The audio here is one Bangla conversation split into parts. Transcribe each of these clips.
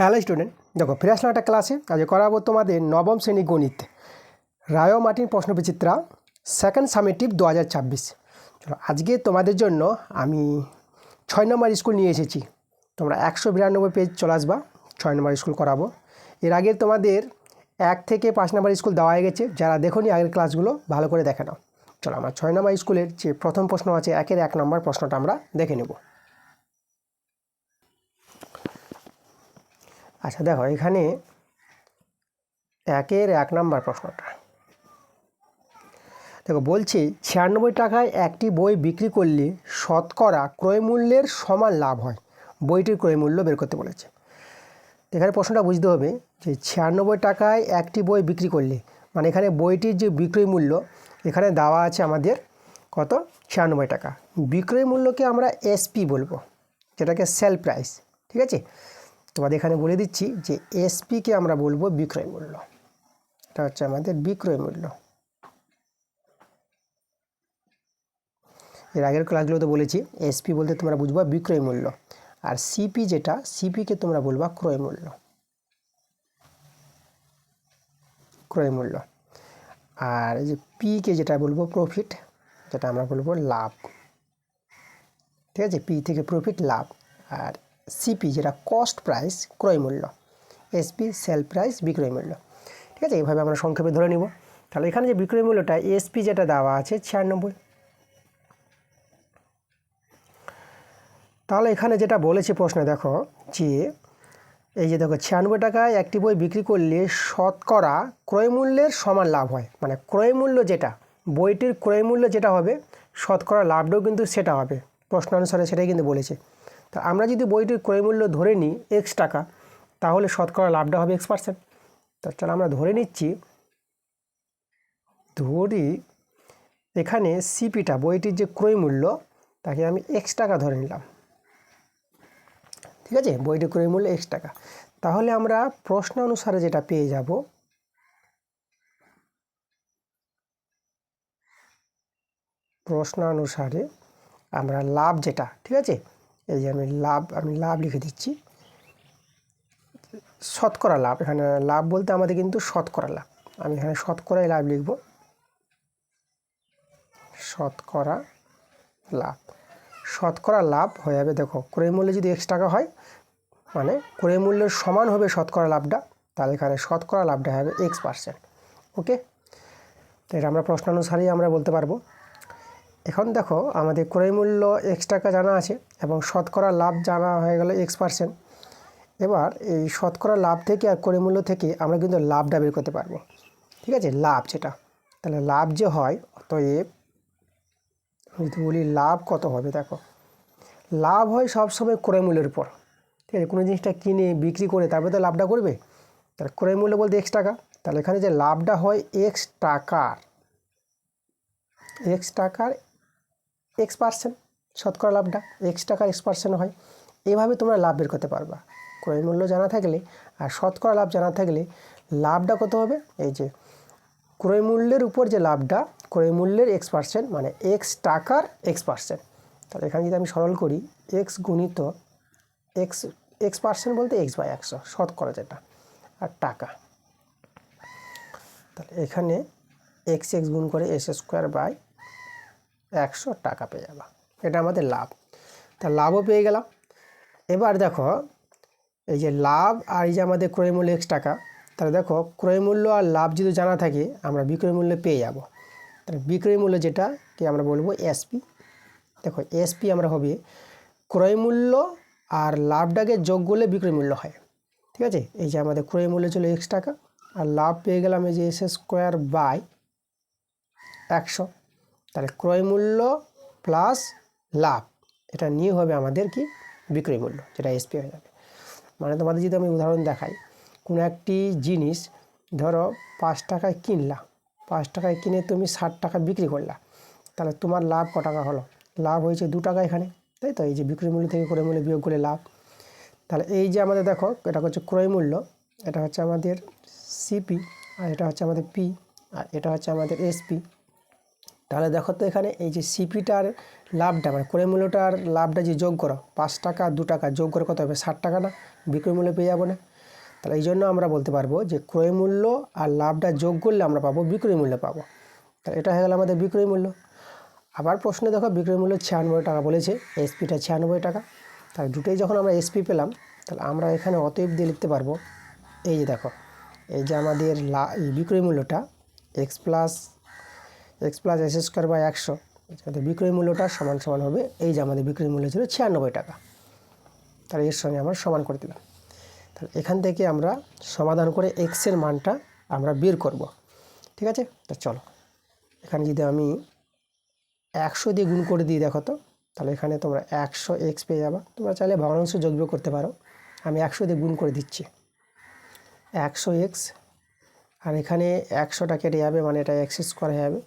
হ্যালো স্টুডেন্ট, দেখো ফিরে আসলাম একটা ক্লাসে। আজ করাবো তোমাদের নবম শ্রেণী গণিত, রায় ও মার্টিন প্রশ্নবিচিত্রা সেকেন্ড সামেটিভ 2026। চলো আজকে তোমাদের জন্য আমি 6 নম্বর স্কুল নিয়ে এসেছি। তোমরা 192 পেজ চলে আসবা, 6 নম্বর স্কুল করাবো। এর আগে তোমাদের 1 থেকে 5 নম্বর স্কুল দেওয়া হয়ে গেছে, যারা দেখোনি আগের ক্লাসগুলো ভালো করে দেখে নাও। চলো আমার 6 নম্বর স্কুলের যে প্রথম প্রশ্ন আছে, 1-এর 1 নম্বর প্রশ্নটা আমরা দেখে নেব। আচ্ছা দেখো, এখানে 1-এর 1 নম্বর প্রশ্নটা দেখো, বলছি 96 টাকায় একটি বই বিক্রি করলে শতকরা ক্রয় মূল্যের সমান লাভ হয়। বইটির ক্রয় মূল্য বের করতে বলেছে। এখানে প্রশ্নটা বুঝতে হবে যে 96 টাকায় একটি বই বিক্রি করলে, মানে এখানে বইটির যে বিক্রয় মূল্য এখানে দেওয়া আছে আমাদের কত, 96 টাকা। বিক্রয় মূল্যকে আমরা এসপি বলবো, যেটাকে সেল প্রাইস। ঠিক আছে, তোমাদের এখানে বলে দিচ্ছি যে এসপিকে আমরা বলবো বিক্রয় মূল্য। এটা হচ্ছে আমাদের বিক্রয় মূল্য। এর আগের ক্লাসগুলোতে বলেছি এসপি বলতে তোমরা বুঝবা বিক্রয় মূল্য, আর সিপি যেটা, সিপিকে তোমরা বলবা ক্রয় মূল্য। ক্রয় মূল্য। আর এই যে পিকে যেটা বলবো প্রফিট, যেটা আমরা বলবো লাভ। ঠিক আছে, পি থেকে প্রফিট লাভ। আর সিপি যেটা কস্ট প্রাইস, ক্রয় মূল্য। এসপি সেল প্রাইস, বিক্রয় মূল্য। ঠিক আছে, এইভাবে আমরা সংক্ষেপে ধরে নিব। তাহলে এখানে যে বিক্রয় মূল্যটা এসপি যেটা দেওয়া আছে 96। তাহলে এখানে যেটা বলেছে প্রশ্নে দেখো, যে এই যে দেখো 96 টাকায় একটি বই বিক্রি করলে শতকরা ক্রয় মূল্যের সমান লাভ হয়। মানে ক্রয় মূল্য যেটা, বইটির ক্রয় মূল্য যেটা হবে, শতকরা লাভটাও কিন্তু সেটা হবে। প্রশ্নানুসারে সেটাই কিন্তু বলেছে। তা আমরা যদি বইটির ক্রয় মূল্য ধরে নিই এক্স টাকা, তাহলে শতকরা লাভটা হবে X%। তাহলে আমরা ধরে নিচ্ছি, ধরি এখানে সিপিটা, বইটির যে ক্রয় মূল্য, তাকে আমি এক্স টাকা ধরে নিলাম। ঠিক আছে, বইটির ক্রয় মূল্য এক্স টাকা। তাহলে আমরা প্রশ্ন অনুসারে যেটা পেয়ে যাব, প্রশ্নানুসারে আমরা লাভ যেটা, ঠিক আছে, এই যে আমি লাভ লিখে দিচ্ছি। শতকরা লাভ, এখানে লাভ বলতে আমাদের কিন্তু শতকরা লাভ, আমি এখানে শতকরাই লাভ লিখব। শতকরা লাভ, শতকরা লাভ হয়ে যাবে, দেখো ক্রয় মূল্য যদি এক্স টাকা হয়, মানে ক্রয় মূল্যের সমান হবে শতকরা লাভটা, তাহলে এখানে শতকরা লাভটা হবে X%। ওকে, তো এটা আমরা প্রশ্নানুসারেই আমরা বলতে পারবো। এখন দেখো আমাদের ক্রয় মূল্য এক্স টাকা জানা আছে এবং শতকরা লাভ জানা হয়ে গেল X%। এবার এই শতকরা লাভ থেকে আর ক্রয় মূল্য থেকে আমরা কিন্তু লাভটা বের করতে পারবো। ঠিক আছে, লাভ যেটা, তাহলে লাভ যে হয়, অতএব যদি বলি লাভ কত হবে, দেখো লাভ হয় সবসময় ক্রয় মূল্যের উপর। ঠিক আছে, কোনো জিনিসটা কিনে বিক্রি করে তারপরে তো লাভটা করবে। তাহলে ক্রয় মূল্য বলতে এক্স টাকা, তাহলে এখানে যে লাভটা হয় এক্স টাকার X%, শতকরা লাভটা এক্স টাকার X% হয়। এইভাবে তোমরা লাভ বের করতে পারবা, ক্রয় মূল্য জানা থাকলে আর শতকরা লাভ জানা থাকলে লাভটা কত হবে, এই যে ক্রয় মূল্যের উপর যে লাভটা, ক্রয় মূল্যের X%, মানে এক্স টাকার X%। তাহলে এখানে যদি আমি সরল করি, এক্স গুণিত X% বলতে X/100, শতকরা যেটা, আর টাকা, তাহলে এখানে x গুণ করে S²/100 টাকা পেয়ে যাবা। এটা আমাদের লাভ। তা লাভও পেয়ে গেলাম। এবার দেখো এই যে লাভ আর এই যে আমাদের ক্রয় মূল্য এক্স টাকা, তাহলে দেখো ক্রয় মূল্য আর লাভ যদি জানা থাকে আমরা বিক্রয় মূল্য পেয়ে যাব। তাহলে বিক্রয় মূল্য যেটাকে আমরা বলবো এসপি। দেখো এসপি আমরা হবে ক্রয় মূল্য আর লাভটাকে যোগ করলে বিক্রয় মূল্য হয়। ঠিক আছে, এই যে আমাদের ক্রয় মূল্য ছিল এক্স টাকা আর লাভ পেয়ে গেলাম এই যে S² / 100। তাহলে ক্রয় মূল্য প্লাস লাভ, এটা নিয়ে হবে আমাদের কি বিক্রয় মূল্য, যেটা এসপি হয়ে যাবে। মানে তোমাদের যদি আমি উদাহরণ দেখাই, কোনো একটি জিনিস ধরো 5 টাকায় কিনলা, 5 টাকায় কিনে তুমি 60 টাকা বিক্রি করলা, তাহলে তোমার লাভ ক টাকা হলো, লাভ হয়েছে 2 টাকা এখানে, তাই তো। এই যে বিক্রয় মূল্য থেকে ক্রয় মূল্য বিয়োগ করলে লাভ। তাহলে এই যে আমাদের দেখো, এটা হচ্ছে ক্রয় মূল্য, এটা হচ্ছে আমাদের সিপি, আর এটা হচ্ছে আমাদের পি, আর এটা হচ্ছে আমাদের এসপি। তাহলে দেখো তো এখানে এই যে সিপিটার লাভটা মানে ক্রয় মূল্যটার লাভটা যে যোগ করো 5 টাকা 2 টাকা যোগ করে কত হবে 60 টাকা না, বিক্রয় মূল্য পেয়ে যাবো না। তাহলে এই জন্য আমরা বলতে পারবো যে ক্রয় মূল্য আর লাভটা যোগ করলে আমরা পাবো বিক্রয় মূল্য পাবো। তাহলে এটা হয়ে গেল আমাদের বিক্রয় মূল্য। আবার প্রশ্নে দেখো বিক্রয় মূল্য 96 টাকা বলেছে, এসপিটা 96 টাকা। তাহলে দুটোই যখন আমরা এসপি পেলাম তাহলে আমরা এখানে অতএব দিয়ে লিখতে পারবো এই যে দেখো এই যে আমাদের বিক্রয় মূল্যটা X plus S square by 100, যাতে বিক্রয় মূল্যটা সমান সমান হবে এই যে আমাদের বিক্রয় মূল্য ছিল 96 টাকা। তাহলে এর সঙ্গে আমরা সমান করে দিলাম। তাহলে এখান থেকে আমরা সমাধান করে এক্সের মানটা আমরা বের করব। ঠিক আছে, তো চলো এখানে যদি আমি 100 দিয়ে গুণ করে দিই দেখো তো, তাহলে এখানে তোমরা 100 এক্স পেয়ে যাবা। তোমরা চাইলে ভগ্নাংশ যোগ বিয়োগ করতে পারো, আমি 100 দিয়ে গুণ করে দিচ্ছি 100 এক্স, আর এখানে 100টা কেটে যাবে মানে এটা এক্স স্কোয়ার হয়ে যাবে,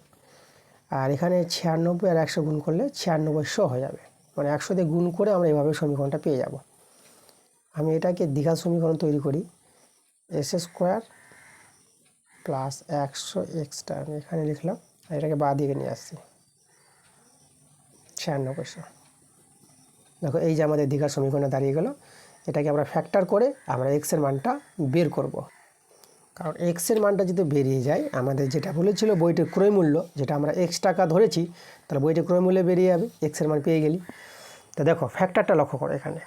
আর এখানে 96 আর 100 গুণ করলে 9600 হয়ে যাবে, মানে 100 দিয়ে গুণ করে আমরা এইভাবে সমীকরণটা পেয়ে যাব। আমি এটাকে দ্বিঘাত সমীকরণ তৈরি করি, এস স্কোয়ার প্লাস 100 এক্সটা আমি এখানে লিখলাম, আর এটাকে বাঁ দিকে নিয়ে আসছি 9600। দেখো এই যে আমাদের দ্বিঘাত সমীকরণে দাঁড়িয়ে গেল। এটাকে আমরা ফ্যাক্টর করে আমরা এক্সের মানটা বের করব। কারণ এক্সের মানটা যদি বেরিয়ে যায় আমাদের যেটা বলেছিল বইটির ক্রয় মূল্য, যেটা আমরা এক্স টাকা ধরেছি, তাহলে বইটির ক্রয় মূল্যে বেরিয়ে যাবে, এক্সের মান পেয়ে গেলি। তো দেখো ফ্যাক্টরটা লক্ষ্য করো, এখানে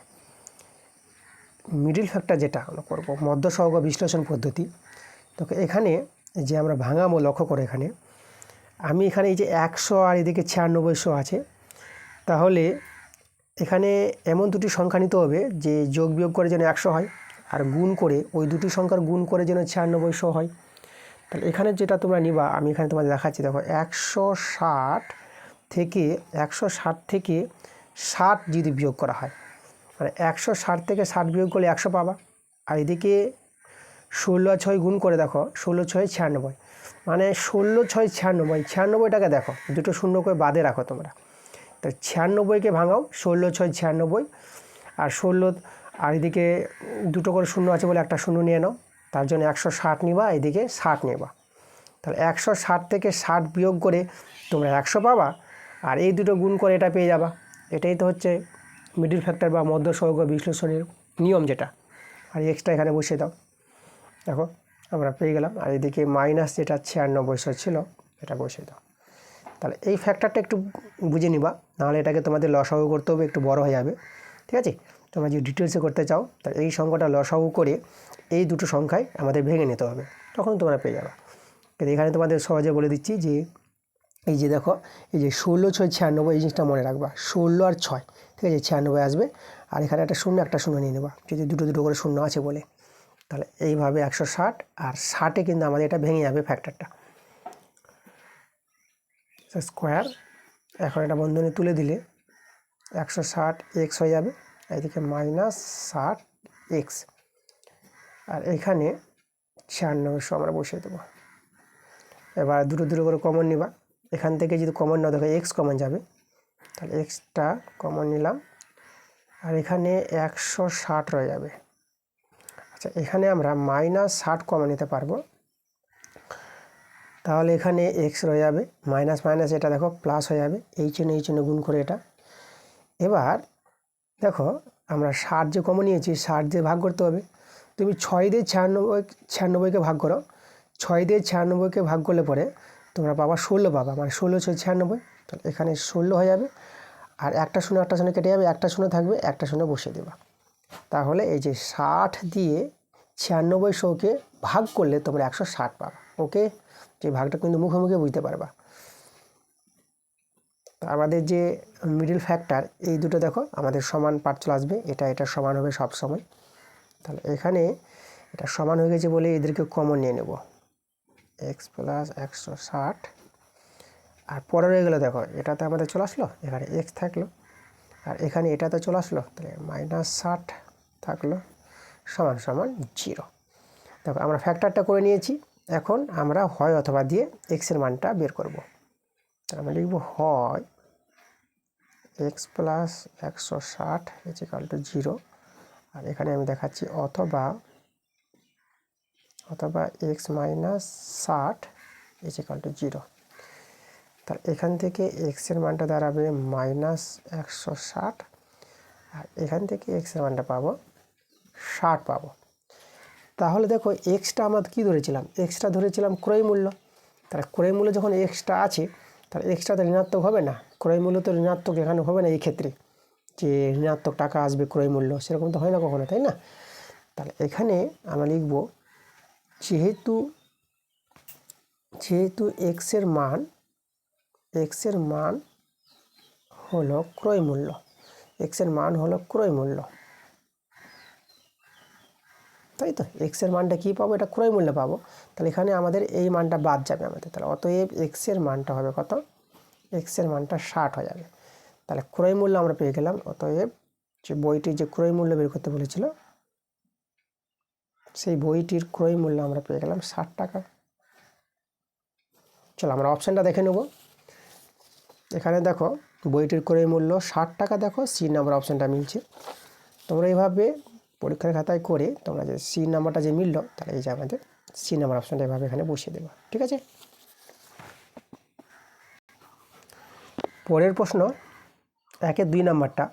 মিডিল ফ্যাক্টর যেটা আমরা করবো মধ্য সহগ বিশ্লেষণ পদ্ধতি। তো এখানে যে আমরা ভাঙাবো লক্ষ্য করে এখানে আমি এখানে এই যে 100 আর এদিকে 9600 আছে, তাহলে এখানে এমন দুটি সংখ্যা নিতে হবে যে যোগ বিয়োগ করে যেন 100 হয়, আর গুণ করে ওই দুটি সংখ্যার গুণ করে যেন 9600 হয়। তাহলে এখানে যেটা তোমরা নিবা আমি এখানে তোমাদের দেখাচ্ছি, দেখো 160 থেকে 60 যদি বিয়োগ করা হয় মানে 160 থেকে 60 বিয়োগ করলে 100 পাবা, আর এদিকে 16 আর 6 গুণ করে দেখো 16 6 96, মানে 16 6 96, 96টাকে দেখো দুটো শূন্য করে বাদে রাখো তোমরা, তো 96কে ভাঙাও 16 6 96, আর 16 আর এদিকে দুটো করে শূন্য আছে বলে একটা শূন্য নিয়ে নাও, তার জন্য 160 নিবা, এদিকে 60 নেবা। তাহলে 160 থেকে 60 বিয়োগ করে তোমরা 100 পাবা, আর এই দুটো গুণ করে এটা পেয়ে যাবা। এটাই তো হচ্ছে মিডিল ফ্যাক্টর বা মধ্য সহগ বিশ্লেষণের নিয়ম যেটা। আর এক্সট্রা এখানে বসিয়ে দাও, দেখো আমরা পেয়ে গেলাম, আর এদিকে মাইনাস যেটা 9600 ছিল এটা বসিয়ে দাও। তাহলে এই ফ্যাক্টরটা একটু বুঝে নিবা, নাহলে এটাকে তোমাদের লসাগু করতে হবে, একটু বড় হয়ে যাবে। ঠিক আছে, তোমরা যদি ডিটেলসে করতে চাও তাহলে এই সংখ্যাটা লসাগু করে এই দুটো সংখ্যায় আমাদের ভেঙে নিতে হবে, তখন তোমরা পেয়ে যাবে। কিন্তু এখানে তোমাদের সহজে বলে দিচ্ছি যে এই যে দেখো এই যে 16 6 96, এই জিনিসটা মনে রাখবা, 16 আর 6, ঠিক আছে 96 আসবে, আর এখানে একটা শূন্য নিয়ে নেবা, যদি দুটো দুটো করে শূন্য আছে বলে। তাহলে এইভাবে 160 আর 60-এ কিন্তু আমাদের এটা ভেঙে যাবে ফ্যাক্টরটা স্কোয়ার। এখন এটা বন্ধনী তুলে দিলে 160 এক্স হয়ে যাবে, এদিকে মাইনাস 60 এক্স, আর এখানে 9600 আমরা বসিয়ে দেবো। এবার দুটো দুটো করে কমন নিবা, এখান থেকে যদি কমন নাও দেখো এক্স কমন যাবে, তাহলে এক্সটা কমন নিলাম, আর এখানে 160 রয়ে যাবে। আচ্ছা এখানে আমরা মাইনাস 60 কমন নিতে পারবো, তাহলে এখানে এক্স রয়ে যাবে, মাইনাস মাইনাস এটা দেখো প্লাস হয়ে যাবে, এই চিহ্ন গুণ করে এটা। এবার দেখো আমরা 60 যে কমন নিয়েছি 60 দিয়ে ভাগ করতে হবে, তুমি 6 দিয়ে 96কে ভাগ করো, 6 দিয়ে 96কে ভাগ করলে পরে তোমরা পাবা 16 পাবা, মানে 16 6 96, তাহলে এখানে 16 হয়ে যাবে, আর একটা শূন্য কেটে যাবে, একটা শূন্য থাকবে, একটা শূন্য বসিয়ে দেবা। তাহলে এই যে 60 দিয়ে 9600কে ভাগ করলে তোমরা 160 পাবা। ওকে, যে ভাগটা কিন্তু মুখে মুখে বুঝতে পারবা। আমাদের যে মিডিল ফ্যাক্টর এই দুটো দেখো আমাদের সমান পার্ট চলে আসবে, এটা সমান হবে সব সময়। তাহলে এখানে এটা সমান হয়ে গেছে বলে এদেরকে কমন নিয়ে নেব, এক্স প্লাস 160, আর পরে রয়ে গেলো দেখো এটাতে আমাদের চলে আসলো, এখানে এক্স থাকলো, আর এখানে এটাতে চলে আসলো, তাহলে মাইনাস 60 থাকলো সমান সমান 0। দেখো আমরা ফ্যাক্টরটা করে নিয়েছি, এখন আমরা হয় অথবা দিয়ে এক্সের মানটা বের করব। আমরা লিখব হয় এক্স প্লাস 160 ইকুয়াল টু 0, আর এখানে আমি দেখাচ্ছি অথবা এক্স মাইনাস 60 ইকুয়াল টু 0। তাহলে এখান থেকে এক্সের মানটা দাঁড়াবে -160, আর এখান থেকে এক্সের মানটা পাবো 60 পাবো। তাহলে দেখো এক্সটা আমরা কী ধরেছিলাম, এক্সটা ধরেছিলাম ক্রয় মূল্য। তাহলে ক্রয় মূল্য যখন এক্সটা আছে তাহলে এক্সটা তো ঋণাত্মক হবে না, ক্রয় মূল্য তো ঋণাত্মক এখানে হবে না এই ক্ষেত্রে, যে ঋণাত্মক টাকা আসবে ক্রয় মূল্য, সেরকম তো হয় না কখনো, তাই না? তাহলে এখানে আমরা লিখব যেহেতু এক্সের মান হলো ক্রয় মূল্য, এক্সের মান হলো ক্রয় মূল্য, তাই তো? এক্সের মানটা কী পাবো, এটা ক্রয় মূল্য পাবো। তাহলে এখানে আমাদের এই মানটা বাদ যাবে আমাদের, তাহলে অতএব এক্সের মানটা হবে কত, এক্সের মানটা 60 হয়ে যাবে। তাহলে ক্রয় মূল্য আমরা পেয়ে গেলাম। অতএব যে বইটির যে ক্রয় মূল্য বের করতে বলেছিল, সেই বইটির ক্রয় মূল্য আমরা পেয়ে গেলাম 60 টাকা। চলো আমরা অপশানটা দেখে নেব। এখানে দেখো বইটির ক্রয় মূল্য 60 টাকা, দেখো সি নাম্বার অপশানটা মিলছে। তোমরা এইভাবে পরীক্ষার খাতায় করে তোমরা যে সি নাম্বারটা যে মিললো, তাহলে এই যে আমাদের সি নাম্বার অপশানটা এভাবে এখানে বসিয়ে দেবো, ঠিক আছে? পরের প্রশ্ন 1-এর 2 নাম্বারটা।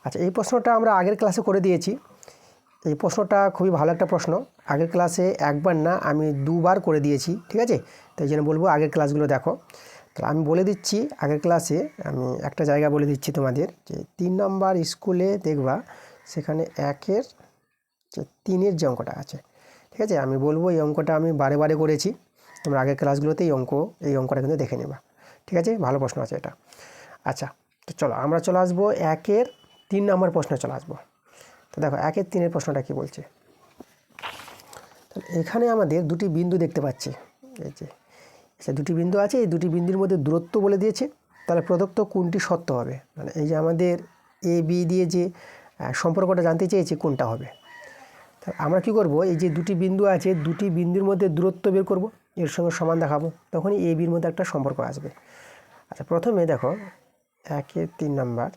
আচ্ছা, এই প্রশ্নটা আমরা আগের ক্লাসে করে দিয়েছি। এই প্রশ্নটা খুবই ভালো একটা প্রশ্ন, আগের ক্লাসে একবার না আমি 2 বার করে দিয়েছি, ঠিক আছে? তাই জন্য বলবো আগের ক্লাসগুলো দেখো। তাহলে আমি বলে দিচ্ছি, আগের ক্লাসে আমি একটা জায়গা বলে দিচ্ছি তোমাদের, যে 3 নম্বর স্কুলে দেখবা সেখানে 1-এর যে 3-এর যে অঙ্কটা আছে, ঠিক আছে? আমি বলবো এই অঙ্কটা আমি বারে বারে করেছি, তোমরা আগের ক্লাসগুলোতে এই অঙ্কটা কিন্তু দেখে নেবা, ঠিক আছে? ভালো প্রশ্ন আছে এটা। আচ্ছা, তো চলো আমরা চলে আসবো 1-এর 3 নম্বর প্রশ্নে চলে আসবো। তো দেখো 1-এর 3-এর প্রশ্নটা কী বলছে। তাহলে এখানে আমাদের দুটি বিন্দু দেখতে পাচ্ছি, এই যে দুটি বিন্দু আছে, এই দুটি বিন্দুর মধ্যে দূরত্ব বলে দিয়েছে। তাহলে প্রদত্ত কোনটি সত্য হবে, মানে এই যে আমাদের এ বি দিয়ে যে সম্পর্কটা জানতে চেয়েছি কোনটা হবে। তাহলে আমরা কী করব, এই যে দুটি বিন্দু আছে, দুটি বিন্দুর মধ্যে দূরত্ব বের করব, এর সঙ্গে সমান দেখাবো, তখনই এ বির মধ্যে একটা সম্পর্ক আসবে। আচ্ছা, প্রথমে দেখো 1-এর 3 নাম্বার,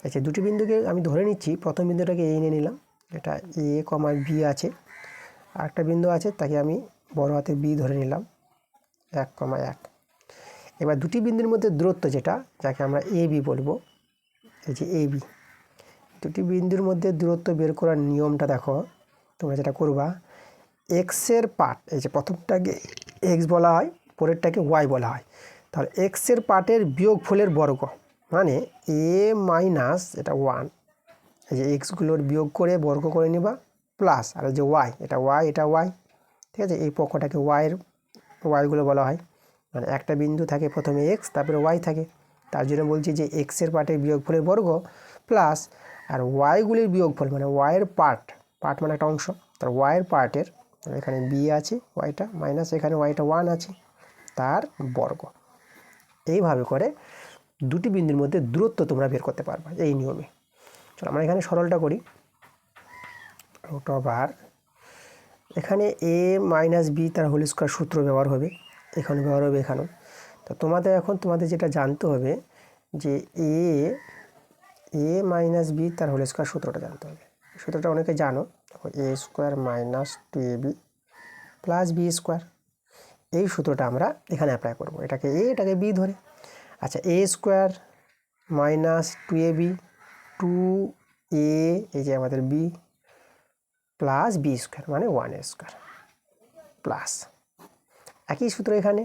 আচ্ছা দুটি বিন্দুকে আমি ধরে নিচ্ছি, প্রথম বিন্দুটাকে এ নিয়ে নিলাম, এটা এ কমা বি আছে, আর একটা বিন্দু আছে তাকে আমি বড় হাতে বি ধরে নিলাম, 1,1। এবার দুটি বিন্দুর মধ্যে দূরত্ব যেটা, যাকে আমরা এ বি বলবো, এই যে এ বি, দুটি বিন্দুর মধ্যে দূরত্ব বের করার নিয়মটা দেখো, তোমরা যেটা করবা, এক্সের পার্ট, এই যে প্রথমটাকে এক্স বলা হয়, পরেরটাকে ওয়াই বলা হয়। তাহলে এক্সের পার্টের বিয়োগফলের বর্গ, মানে এ মাইনাস এটা 1, এই যে এক্সগুলোর বিয়োগ করে বর্গ করে নিবা, প্লাস আর যে ওয়াই, এটা ওয়াই, এটা ওয়াই, ঠিক আছে? এই পক্ষটাকে ওয়াইগুলো বলা হয়। মানে একটা বিন্দু থাকে প্রথমে এক্স, তারপরে ওয়াই থাকে, তার জন্য বলছি যে এক্সের পার্টের বিয়োগফলের বর্গ প্লাস আর ওয়াইগুলির বিয়োগফল, মানে ওয়াইয়ের পার্ট মানে একটা অংশ, তার ওয়াইয়ের পার্টের, এখানে বি আছে ওয়াইটা, মাইনাস এখানে ওয়াইটা 1 আছে, তার বর্গ। এইভাবে করে দুটি বিন্দুর মধ্যে দূরত্ব তোমরা বের করতে পারবা এই নিয়মে। চলো আমরা এখানে সরলটা করি, রুট ওভার এখানে এ মাইনাস বি তার হোল স্কোয়ার সূত্র ব্যবহার হবে, এখানে ব্যবহার হবে এখানেও। তো তোমাদের যেটা জানতে হবে যে এ মাইনাস বি তার হোল স্কোয়ার সূত্রটা জানতে হবে। সূত্রটা অনেকে জানো, A square minus 2ab plus B square, এই সূত্রটা আমরা এখানে অ্যাপ্লাই করব, এটাকে এ এটাকে বি ধরে। আচ্ছা, এ স্কোয়ার মাইনাস 2ab 2a, এই যে আমাদের বি, প্লাস বি স্কোয়ার মানে 1 স্কোয়ার, প্লাস একই সূত্র এখানে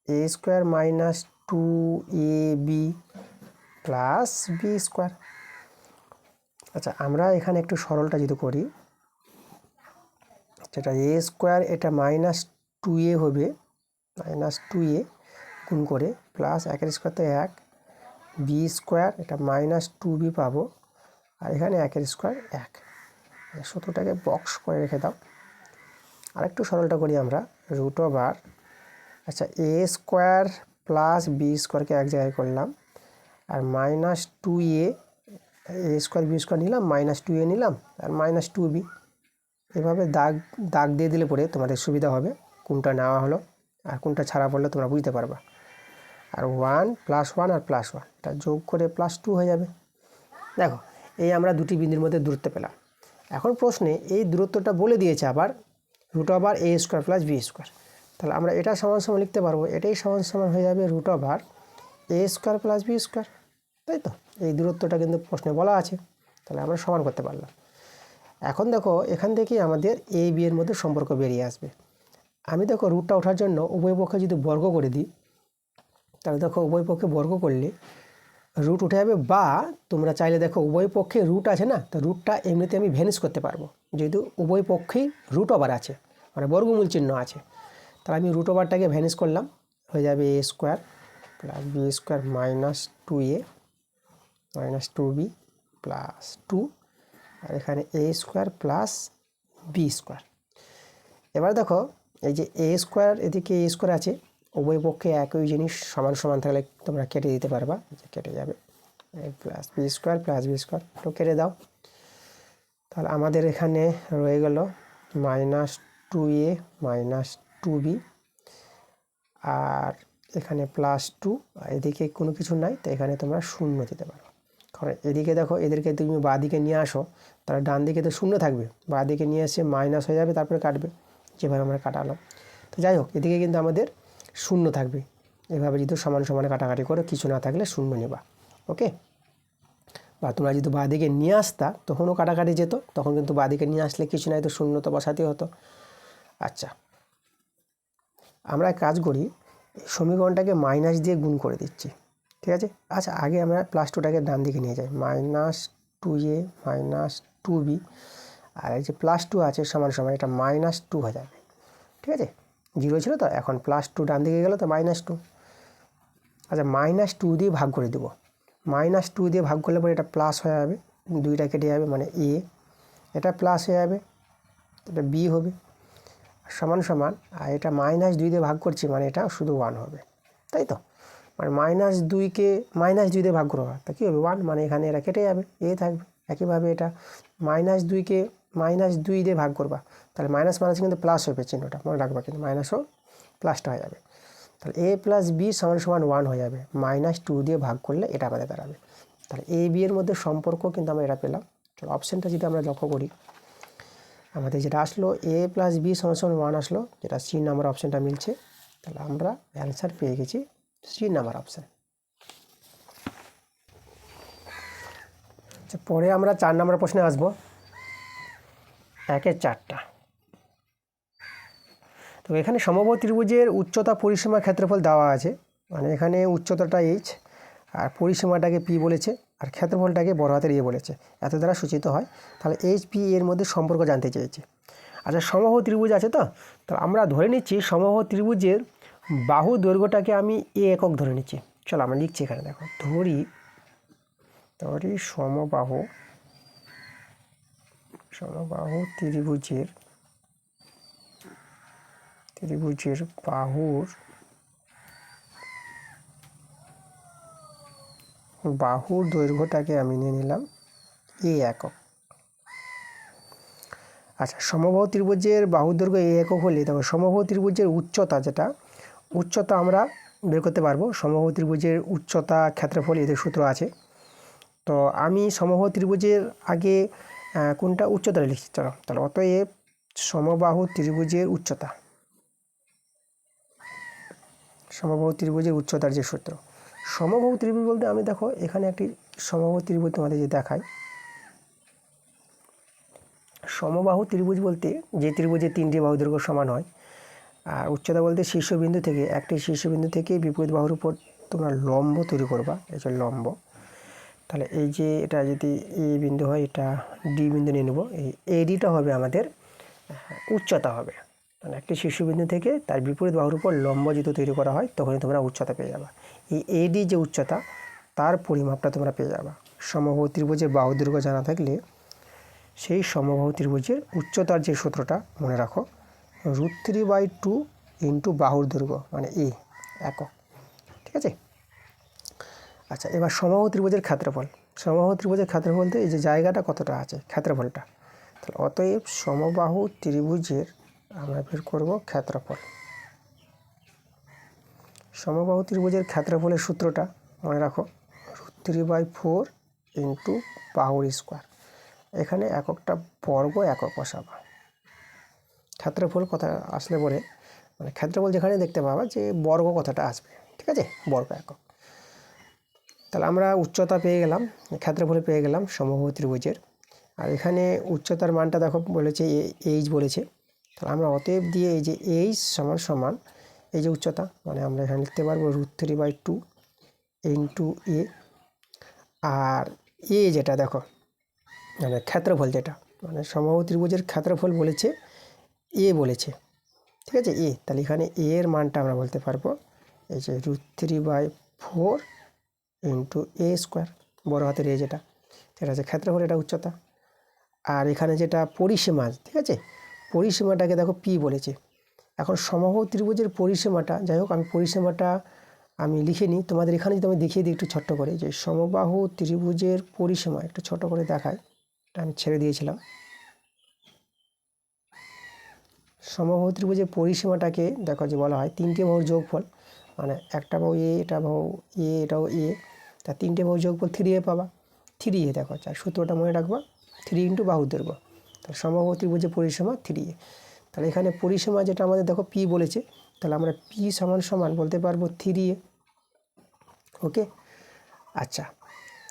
A square minus 2ab plus B square. আচ্ছা, আমরা এখানে একটু সরলটা যদি করি, যেটা এ স্কোয়ার এটা মাইনাস 2a হবে, মাইনাস 2a গুণ করে প্লাস 1-এর স্কোয়ার তো 1, বি স্কোয়ার এটা মাইনাস 2b পাবো, আর এখানে 1-এর স্কোয়ার 1, সূত্রটাকে বক্স করে রেখে দাও। আরেকটু সরলটা করি আমরা, রুট ওভার, আচ্ছা এ স্কোয়ার প্লাস বি স্কোয়ারকে এক জায়গায় করলাম, আর মাইনাস 2a, এ স্কোয়ার বি স্কোয়ার নিলাম, মাইনাস 2a নিলাম, আর মাইনাস 2b, এভাবে দাগ দিয়ে দিলে পরে তোমাদের সুবিধা হবে কোনটা নেওয়া হলো আর কোনটা ছাড়া পড়লে তোমরা বুঝতে পারবা। আর 1 + 1 আর +1 এটা যোগ করে +2 হয়ে যাবে। দেখো এই আমরা দুটি বিন্দুর মধ্যে দূরত্ব পেলাম। এখন প্রশ্নে এই দূরত্বটা বলে দিয়েছে আবার root over a square plus B square. তাহলে আমরা এটা সমান সমান লিখতে পারবো, এটাই সমান সমান হয়ে যাবে root over a square plus B square, তাই তো? এই দূরত্বটা কিন্তু প্রশ্নে বলা আছে, তাহলে আমরা সমান করতে পারলাম। এখন দেখো এখান থেকেই আমাদের এ বি এর মধ্যে সম্পর্ক বেরিয়ে আসবে। আমি দেখো রুটটা ওঠার জন্য উভয় পক্ষে যদি বর্গ করে দিই, তাহলে দেখো উভয় পক্ষে বর্গ করলে রুট উঠে যাবে, বা তোমরা চাইলে দেখো উভয় পক্ষে রুট আছে না, তো রুটটা এমনিতে আমি ভ্যানিশ করতে পারবো, যেহেতু উভয় পক্ষেই রুট ওভার আছে, মানে বর্গমূল চিহ্ন আছে। তাহলে আমি রুট ওভারটাকে ভ্যানিশ করলাম, হয়ে যাবে A square plus B square minus 2a minus 2b plus 2, আর এখানে A square plus B square. এবার দেখো এই যে এ স্কোয়ার, এদিকে এ স্কোয়ার আছে, উভয় পক্ষে একই জিনিস সমান সমান থাকলে তোমরা কেটে দিতে পারবা, যে কেটে যাবে plus B square plus B square, তো কেটে দাও। তাহলে আমাদের এখানে রয়ে গেল মাইনাস 2a মাইনাস 2b, আর এখানে প্লাস 2, আর এদিকে কোনো কিছু নাই, তো এখানে তোমরা শূন্য দিতে পারো। কারণ এদিকে দেখো এদেরকে তুমি বাঁ দিকে নিয়ে আসো, তাহলে ডান দিকে তো শূন্য থাকবে, বাঁ দিকে নিয়ে এসে মাইনাস হয়ে যাবে, তারপরে কাটবে, যেভাবে আমরা কাটালাম। তো যাই হোক, এদিকে কিন্তু আমাদের শূন্য থাকবে, এভাবে যদি সমান সমানে কাটাকাটি করে কিছু না থাকলে শূন্য নেবা, ওকে? বা তোমরা যদি বাঁ দিকে নিয়ে আসতা তখনও কাটাকাটি যেত, তখন কিন্তু বাঁ দিকে নিয়ে আসলে কিছু নাই, তো শূন্য তো বসাতে হতো। আচ্ছা, আমরা এক কাজ করি, সমীকরণটাকে মাইনাস দিয়ে গুণ করে দিচ্ছি, ঠিক আছে? আচ্ছা, আগে আমরা প্লাস 2টাকে ডান দিকে নিয়ে যাই, মাইনাস 2a মাইনাস 2b, আর এই যে প্লাস 2 আছে সমান সমান এটা মাইনাস 2 হয়ে যাবে, ঠিক আছে? 0 ছিল তো, এখন প্লাস 2 ডান দিকে গেল তো মাইনাস 2। আচ্ছা, মাইনাস 2 দিয়ে ভাগ করে দেবো, মাইনাস 2 দিয়ে ভাগ করলে পরে এটা প্লাস হয়ে যাবে, 2টা কেটে যাবে, মানে এ, এটা প্লাস হয়ে যাবে, এটা বি হবে, সমান সমান, আর এটা মাইনাস 2 দিয়ে ভাগ করছি মানে এটা শুধু 1 হবে, তাই তো? মানে মাইনাস 2কে মাইনাস 2 দিয়ে ভাগ করবো, তা কী হবে 1, মানে এখানে এটা কেটে যাবে, এ থাকবে। একইভাবে এটা মাইনাস 2কে মাইনাস 2 দিয়ে ভাগ করবা, তাহলে মাইনাস মাইনাস কিন্তু প্লাস হবে, চিহ্নটা মনে রাখবা, কিন্তু মাইনাসও প্লাসটা হয়ে যাবে, তাহলে এ প্লাস বি সমান সমান 1 হয়ে যাবে, মাইনাস 2 দিয়ে ভাগ করলে এটা আমাদের দাঁড়াবে। তাহলে এ বি এর মধ্যে সম্পর্ক কিন্তু আমরা এটা পেলাম। চলো অপশানটা যদি আমরা লক্ষ্য করি, আমাদের যেটা আসলো এ প্লাস বি সমান সমান 1 আসলো, যেটা সি নাম্বার অপশানটা মিলছে, তাহলে আমরা অ্যান্সার পেয়ে গেছি সি নাম্বার অপশান। আচ্ছা, পরে আমরা 4 নম্বর প্রশ্নে আসবো, 1-এর 4টা। তো এখানে সমবাহু ত্রিভুজের উচ্চতা পরিসীমা ক্ষেত্রফল দেওয়া আছে, মানে এখানে উচ্চতাটা এইচ আর পরিসীমাটাকে পি বলেছে, আর ক্ষেত্রফলটাকে বড় হাতের এ বলেছে, এত দ্বারা সূচিত হয়। তাহলে এইচ পি এর মধ্যে সম্পর্ক জানতে চেয়েছে। আচ্ছা, সমবাহু ত্রিভুজ আছে তো, তাহলে আমরা ধরে নিচ্ছি সমবাহু ত্রিভুজের বাহু দৈর্ঘ্যটাকে আমি এ একক ধরে নিচ্ছি। চলো আমরা লিখছি এখানে, দেখো ধরি সমবাহু ত্রিভুজের বাহুর দৈর্ঘ্যটাকে আমি নিয়ে নিলাম এ একক। আচ্ছা, সমবাহু ত্রিভুজের বাহুর দৈর্ঘ্য এ একক হলে তখন সমবাহু ত্রিভুজের উচ্চতা আমরা বের করতে পারবো। সমবাহু ত্রিভুজের উচ্চতা ক্ষেত্রফল এদের সূত্র আছে। তো আমি সমবাহু ত্রিভুজের আগে কোনটা উচ্চতা লিখছি, চলো তাহলে অতএব সমবাহু ত্রিভুজের উচ্চতার যে সূত্র, সমবাহু ত্রিভুজ বলতে আমি দেখো এখানে একটি সমবাহু ত্রিভুজ তোমাদের যে দেখাই। সমবাহু ত্রিভুজ বলতে যে ত্রিভুজের 3টি বাহু দৈর্ঘ্য সমান হয়, আর উচ্চতা বলতে শীর্ষবিন্দু থেকে একটি শীর্ষবিন্দু থেকে বিপরীত বাহুর উপর তোমরা লম্ব তৈরি করবা, এই যে লম্ব। তাহলে এই যে এটা যদি এ বিন্দু হয়, এটা ডি বিন্দু নিয়ে নেব, এই এডিটা হবে আমাদের উচ্চতা হবে, মানে একটি শীর্ষবিন্দু থেকে তার বিপরীত বাহুর উপর লম্ব যদি তৈরি করা হয় তখনই তোমরা উচ্চতা পেয়ে যাবা। এই এডি যে উচ্চতা তার পরিমাপটা তোমরা পেয়ে যাবা। সমবাহু ত্রিভুজের বাহু দৈর্ঘ্য জানা থাকলে সেই সমবাহু ত্রিভুজের উচ্চতার যে সূত্রটা মনে রাখো, √3/2 ইন্টু বাহুর দৈর্ঘ্য মানে এ একক, ঠিক আছে? আচ্ছা, এবার সমবাহু ত্রিভুজের ক্ষেত্রফল বলতে এই যে জায়গাটা কতটা আছে ক্ষেত্রফলটা, তাহলে অতএব সমবাহু ত্রিভুজের আমরা বের করব ক্ষেত্রফল। সমবাহু ত্রিভুজের ক্ষেত্রফলের সূত্রটা মনে রাখো, √3/4 ইন্টু বাহুর স্কোয়ার, এখানে এককটা বর্গ একক বসাবা। ক্ষেত্রফল কথা আসলে পরে মানে ক্ষেত্রফল যেখানে দেখতে পাবা যে বর্গ কথাটা আসবে, ঠিক আছে, বর্গ একক। তাহলে আমরা উচ্চতা পেয়ে গেলাম, ক্ষেত্রফল পেয়ে গেলাম সমবাহু ত্রিভুজের। আর এখানে উচ্চতার মানটা দেখো বলেছে এইচ বলেছে, তাহলে আমরা অতএব দিয়ে এই যে এইচ সমান সমান এই যে উচ্চতা, মানে আমরা এখানে লিখতে পারবো √3/2 ইন্টু এ। আর এ যেটা দেখো মানে ক্ষেত্রফল যেটা, মানে সমবাহু ত্রিভুজের ক্ষেত্রফল বলেছে এ বলেছে, ঠিক আছে, এ। তাহলে এখানে এ এর মানটা আমরা বলতে পারবো এই যে √3/4 ইন্টু এ স্কোয়ার, বড় হাতের এ যেটা, সেটা হচ্ছে ক্ষেত্রফল, এটা উচ্চতা। আর এখানে যেটা পরিসীমা, ঠিক আছে, পরিসীমাটাকে দেখো পি বলেছে। এখন সমবাহু ত্রিভুজের পরিসীমাটা, যাই হোক আমি পরিসীমাটা আমি লিখে নিই, তোমাদের এখানে যদি আমি দেখিয়ে দিই একটু ছোট্ট করে, যে সমবাহু ত্রিভুজের পরিসীমা একটু ছোট করে দেখায়, এটা আমি ছেড়ে দিয়েছিলাম। সমবাহু ত্রিভুজের পরিসীমাটাকে দেখো যে বলা হয় 3টে বাহুর যোগফল, মানে একটা বাহু এ, এটা বাহু এ, এটাও এ, তা 3টে বাহুর যোগফল 3a পাবা। 3a দেখো, আর সূত্রটা মনে রাখবা, 3 ইন্টু বাহুর দৈর্ঘ্য, তাহলে সমবাহু ত্রিভুজের পরিসীমা 3a। তাহলে এখানে পরিসীমা যেটা আমাদের দেখো পি বলেছে, তাহলে আমরা পি সমান সমান বলতে পারবো 3a। ওকে, আচ্ছা,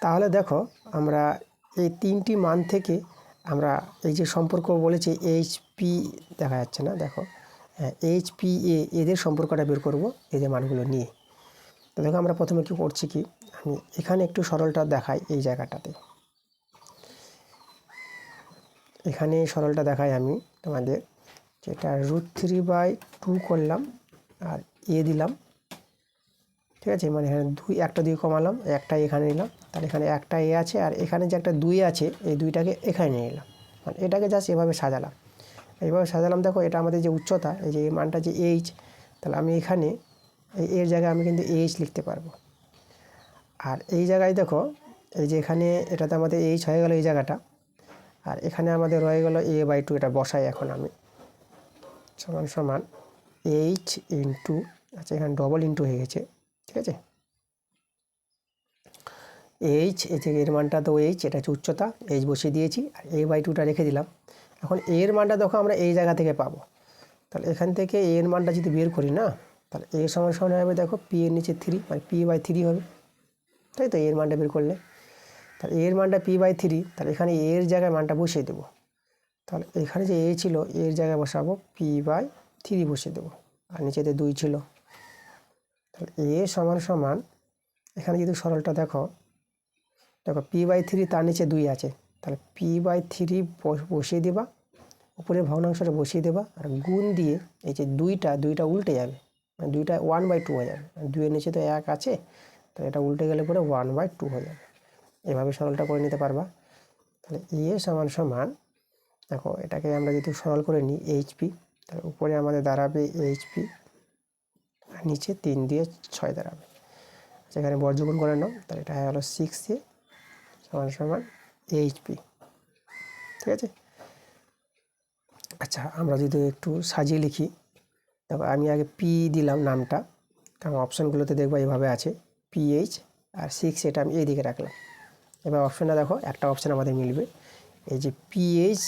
তাহলে দেখো আমরা এই 3টি মান থেকে আমরা এই যে সম্পর্ক বলেছে এইচপি, দেখা যাচ্ছে না, দেখো হ্যাঁ এইচপিএ, এদের সম্পর্কটা বের করব এই যে মানগুলো নিয়ে। তো দেখো আমরা প্রথমে কী করছি, কি আমি এখানে একটু সরলটা দেখাই, এই জায়গাটাতে এখানে সরলটা দেখাই আমি তোমাদের, যেটা √3/2 করলাম আর এ দিলাম, ঠিক আছে, মানে এখানে একটা 2 কমালাম, একটা এখানে নিলাম, তাহলে এখানে একটা এ আছে, আর এখানে যে একটা 2 আছে এই 2টাকে এখানে নিয়ে নিলাম, মানে এটাকে জাস্ট এভাবে সাজালাম। এইভাবে সাজালাম, দেখো এটা আমাদের যে উচ্চতা, এই যে মানটা যে এইচ, তাহলে আমি এখানে এর জায়গায় আমি কিন্তু এইচ লিখতে পারবো। আর এই জায়গায় দেখো এই যে এখানে এটাতে আমাদের এইচ হয়ে গেল এই জায়গাটা, আর এখানে আমাদের রয়ে গেল a/2, এটা বসাই এখন আমি, সমান সমান এইচ ইন্টু, আচ্ছা এখানে ডবল ইন্টু হয়ে গেছে, ঠিক আছে, এইচ, এই যে এর মানটা তো এইচ, এটা হচ্ছে উচ্চতা, এইচ বসিয়ে দিয়েছি, আর a/2টা রেখে দিলাম। এখন এর মানটা দেখো আমরা এই জায়গা থেকে পাবো, তাহলে এখান থেকে এর মানটা যদি বের করি না, তাহলে এ সমান সমান হবে দেখো পি এর নিচে 3, মানে p/3 হবে, তাই তো এর মানটা বের করলে। তাহলে এর মানটা p/3, তাহলে এখানে এর জায়গায় মানটা বসিয়ে দেবো, তাহলে এখানে যে এ ছিল এর জায়গায় বসাবো p/3 বসিয়ে দেবো, আর নিচেতে 2 ছিল, তাহলে এ সমান সমান এখানে যদি সরলটা দেখো, দেখো p/3 তার নিচে 2 আছে, তাহলে p/3 বসিয়ে দেবা, উপরে ভগ্নাংশটা বসিয়ে দেবা, আর গুণ দিয়ে এই যে দুইটা উল্টে যাবে, মানে 2টা 1/2 হয়ে যাবে, 2 এর নিচে তো 1 আছে, তো এটা উল্টে গেলে পরে 1/2 হয়ে যাবে। এভাবে সরলটা করে নিতে পারবা। তাহলে এ সমান সমান, দেখো এটাকে আমরা যদি সরল করে নিই এইচপি, তাহলে উপরে আমাদের দাঁড়াবে এইচপি, আর নিচে 3 দিয়ে 6 দাঁড়াবে, সেখানে বর্গমূল করে নাও, তাহলে এটা হলো 6a সমান সমান এইচপি, ঠিক আছে। আচ্ছা আমরা যদি একটু সাজিয়ে লিখি, দেখো আমি আগে পি দিলাম নামটা, কারণ অপশানগুলোতে দেখবো এইভাবে আছে পিএইচ, আর 6 এটা আমি এইদিকে রাখলাম। এবার অপশানটা দেখো, একটা অপশান আমাদের মিলবে, এই যে পিএইচ,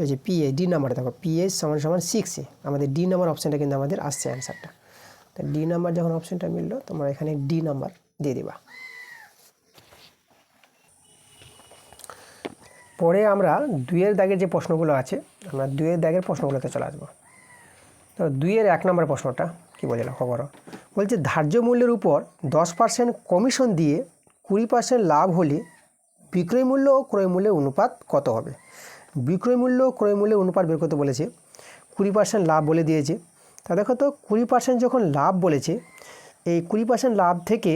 এই যে পিএইচ ডি নাম্বার, দেখো পিএইচ সমান সমান 6a, আমাদের ডি নাম্বার অপশানটা কিন্তু আমাদের আসছে অ্যান্সারটা। তো ডি নাম্বার যখন অপশানটা মিললো, তোমরা এখানে ডি নাম্বার দিয়ে দিবা। পরে আমরা 2-এর দাগের যে প্রশ্নগুলো আছে, আমরা 2-এর দাগের প্রশ্নগুলোতে চলে আসবো। তো 2-এর 1 নম্বর প্রশ্নটা কী বলে লক্ষ্য করো, বলছে ধার্য মূল্যের উপর 10% কমিশন দিয়ে 20% লাভ হলে বিক্রয় মূল্য ও ক্রয় মূল্যের অনুপাত কত হবে। বিক্রয় মূল্য ক্রয় মূল্যের অনুপাত বের করতে বলেছে, 20% লাভ বলে দিয়েছে। তা দেখো তো 20% যখন লাভ বলেছে, এই 20% লাভ থেকে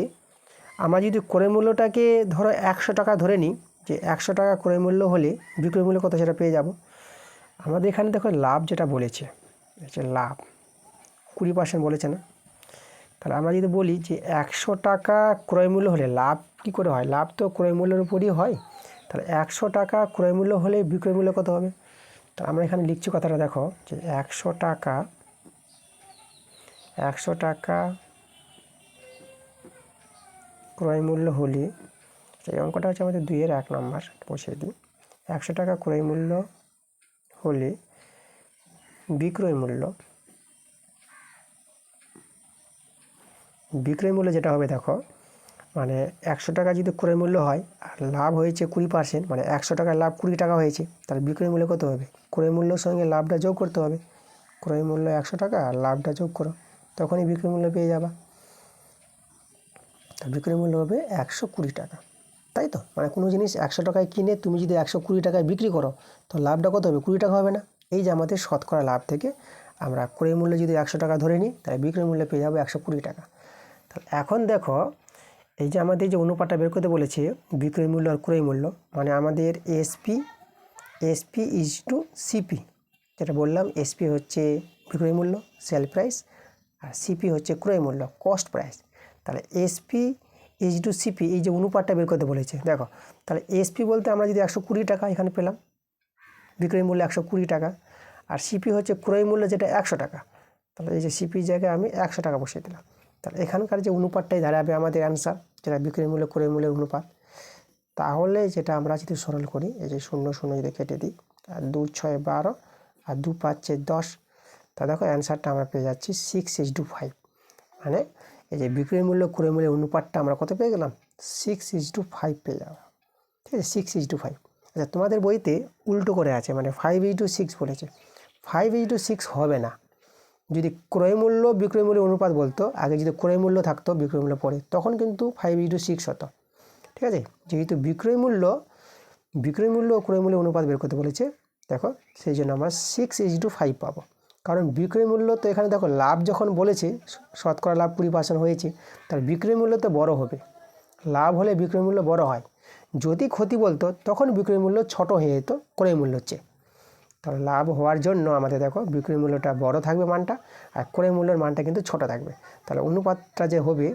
আমরা যদি ক্রয় মূল্যটাকে ধরো 100 টাকা ধরে নিই, যে 100 টাকা ক্রয় মূল্য হলে বিক্রয় মূল্য কত সেটা পেয়ে যাব। আমাদের এখানে দেখো লাভ যেটা বলেছে, যে লাভ 20% বলেছে না, তাহলে আমরা যদি বলি যে 100 টাকা ক্রয় মূল্য হলে লাভ কী করে হয়, লাভ তো ক্রয় মূল্যের উপরই হয়, তাহলে 100 টাকা ক্রয় মূল্য হলে বিক্রয় মূল্য কত হবে। তো আমরা এখানে লিখছি কথাটা দেখো, যে 100 টাকা ক্রয় মূল্য হলে, এই অঙ্কটা হচ্ছে আমাদের 2-এর 1 নম্বর, বসিয়ে দিই। 100 টাকা ক্রয় মূল্য হলে বিক্রয় মূল্য বিক্রয় মূল্য যেটা হবে দেখো, মানে 100 টাকা যদি ক্রয় মূল্য হয় আর লাভ হয়েছে 20%, মানে 100 টাকার লাভ 20 টাকা হয়েছে, তাহলে বিক্রয় মূল্য কত হবে? ক্রয় মূল্যের সঙ্গে লাভটা যোগ করতে হবে। ক্রয় মূল্য 100 টাকা আর লাভটা যোগ করো, তখনই বিক্রয় মূল্য পেয়ে যাবা। তা বিক্রয় মূল্য হবে 120 টাকা, তাই তো? মানে কোনো জিনিস 100 টাকায় কিনে তুমি যদি 120 টাকায় বিক্রি করো, তো লাভটা কত হবে? 20 টাকা হবে না? এই যে আমাদের শতকরা লাভ থেকে আমরা ক্রয় মূল্য যদি 100 টাকা ধরে নিই, তাহলে বিক্রয় মূল্য পেয়ে যাবো 120 টাকা। তাহলে এখন দেখো, এই যে আমাদের যে অনুপাতটা বের করতে বলেছে বিক্রয় মূল্য আর ক্রয় মূল্য, মানে আমাদের এসপি ইজ টু সিপি, যেটা বললাম, এসপি হচ্ছে বিক্রয় মূল্য, সেল প্রাইস, আর সিপি হচ্ছে ক্রয় মূল্য, কস্ট প্রাইস। তাহলে এসপি ইজ টু সিপি, এই যে অনুপাতটা বের করতে বলেছে দেখো, তাহলে এসপি বলতে আমরা যদি 120 টাকা এখানে পেলাম, বিক্রয় মূল্য 120 টাকা, আর সিপি হচ্ছে ক্রয় মূল্য যেটা 100 টাকা, তাহলে এই যে সিপির জায়গায় আমি 100 টাকা বসিয়ে দিলাম। তাহলে এখানকার যে অনুপাতটাই দাঁড়াবে আমাদের অ্যান্সার, যেটা বিক্রয় মূল্য ক্রয় মূল্যের অনুপাত। তাহলে যেটা আমরা যদি সরল করি, এই যে 0 0 যদি কেটে দিই, আর 2 6 12 আর 2 5 10, তা দেখো অ্যান্সারটা আমরা পেয়ে যাচ্ছি 6:5। মানে এই যে বিক্রয় মূল্য ক্রয় মূল্যের অনুপাতটা আমরা কত পেয়ে গেলাম? 6:5 পেয়ে যাবো। ঠিক আছে, 6:5। আচ্ছা, তোমাদের বইতে উল্টো করে আছে, মানে 5:6 বলেছে। 5:6 হবে না। যদি ক্রয় মূল্য বিক্রয় মূল্যের অনুপাত বলতো, আগে যদি ক্রয় মূল্য থাকতো বিক্রয় মূল্য পরে, তখন কিন্তু 5:6 হতো। ঠিক আছে, যেহেতু বিক্রয় মূল্য ও ক্রয় মূল্যের অনুপাত বের করতে বলেছে, দেখো সেই জন্য আমরা 6:5 পাবো। কারণ বিক্রয় মূল্য তো এখানে দেখো লাভ যখন বলেছে, শতকরা লাভ 20% হয়েছে, তার বিক্রয় মূল্য তো বড় হবে। লাভ হলে বিক্রয় মূল্য বড় হয়। যদি ক্ষতি বলতো, তখন বিক্রয় মূল্য ছোট হয়ে যেত ক্রয় মূল্যের চেয়ে। তাহলে লাভ হওয়ার জন্য আমাদের দেখো বিক্রয় মূল্যটা বড় থাকবে মানটা, আর ক্রয় মূল্যের মানটা কিন্তু ছোট থাকবে। তাহলে অনুপাতটা যে হবে,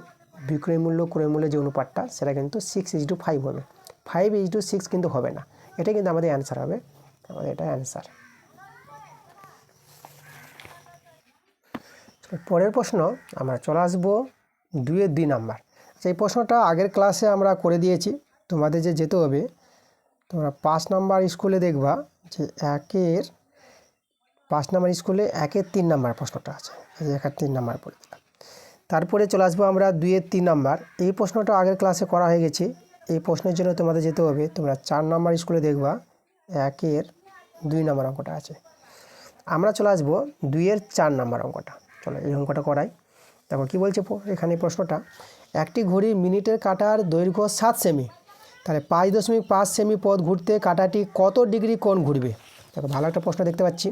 বিক্রয় মূল্য ক্রয় মূল্যের যে অনুপাতটা, সেটা কিন্তু 6:5 হবে। 5:6 কিন্তু হবে না। এটা কিন্তু আমাদের অ্যান্সার হবে, আমাদের এটা অ্যান্সার। পরের প্রশ্ন আমরা চলে আসবো 2-এর 2 নাম্বার। সেই প্রশ্নটা আগের ক্লাসে আমরা করে দিয়েছি, তোমাদের যে যেতে হবে, তোমরা 5 নাম্বার স্কুলে দেখবা যে 5 নাম্বার স্কুলে 1-এর 3 নাম্বার প্রশ্নটা আছে। এই যে 1-এর 3 নাম্বার পড়ে দিলাম। তারপরে চলে আসবো আমরা 2-এর 3 নাম্বার। এই প্রশ্নটা আগের ক্লাসে করা হয়ে গেছে। এই প্রশ্নের জন্য তোমাদের যেতে হবে, তোমরা 4 নাম্বার স্কুলে দেখবা 1-এর 2 নাম্বার অঙ্কটা আছে। আমরা চলে আসবো 2-এর 4 নাম্বার অঙ্কটা। চলো এই অঙ্কটা করাই। দেখো কী বলছে এখানে প্রশ্নটা, একটি ঘড়ি মিনিটের কাঁটার দৈর্ঘ্য 7 সেমি, তাহলে 5.5 সেমি পথ ঘুরতে কাঁটাটি কত ডিগ্রি কোণ ঘুরবে? দেখো ভালো একটা প্রশ্ন দেখতে পাচ্ছি।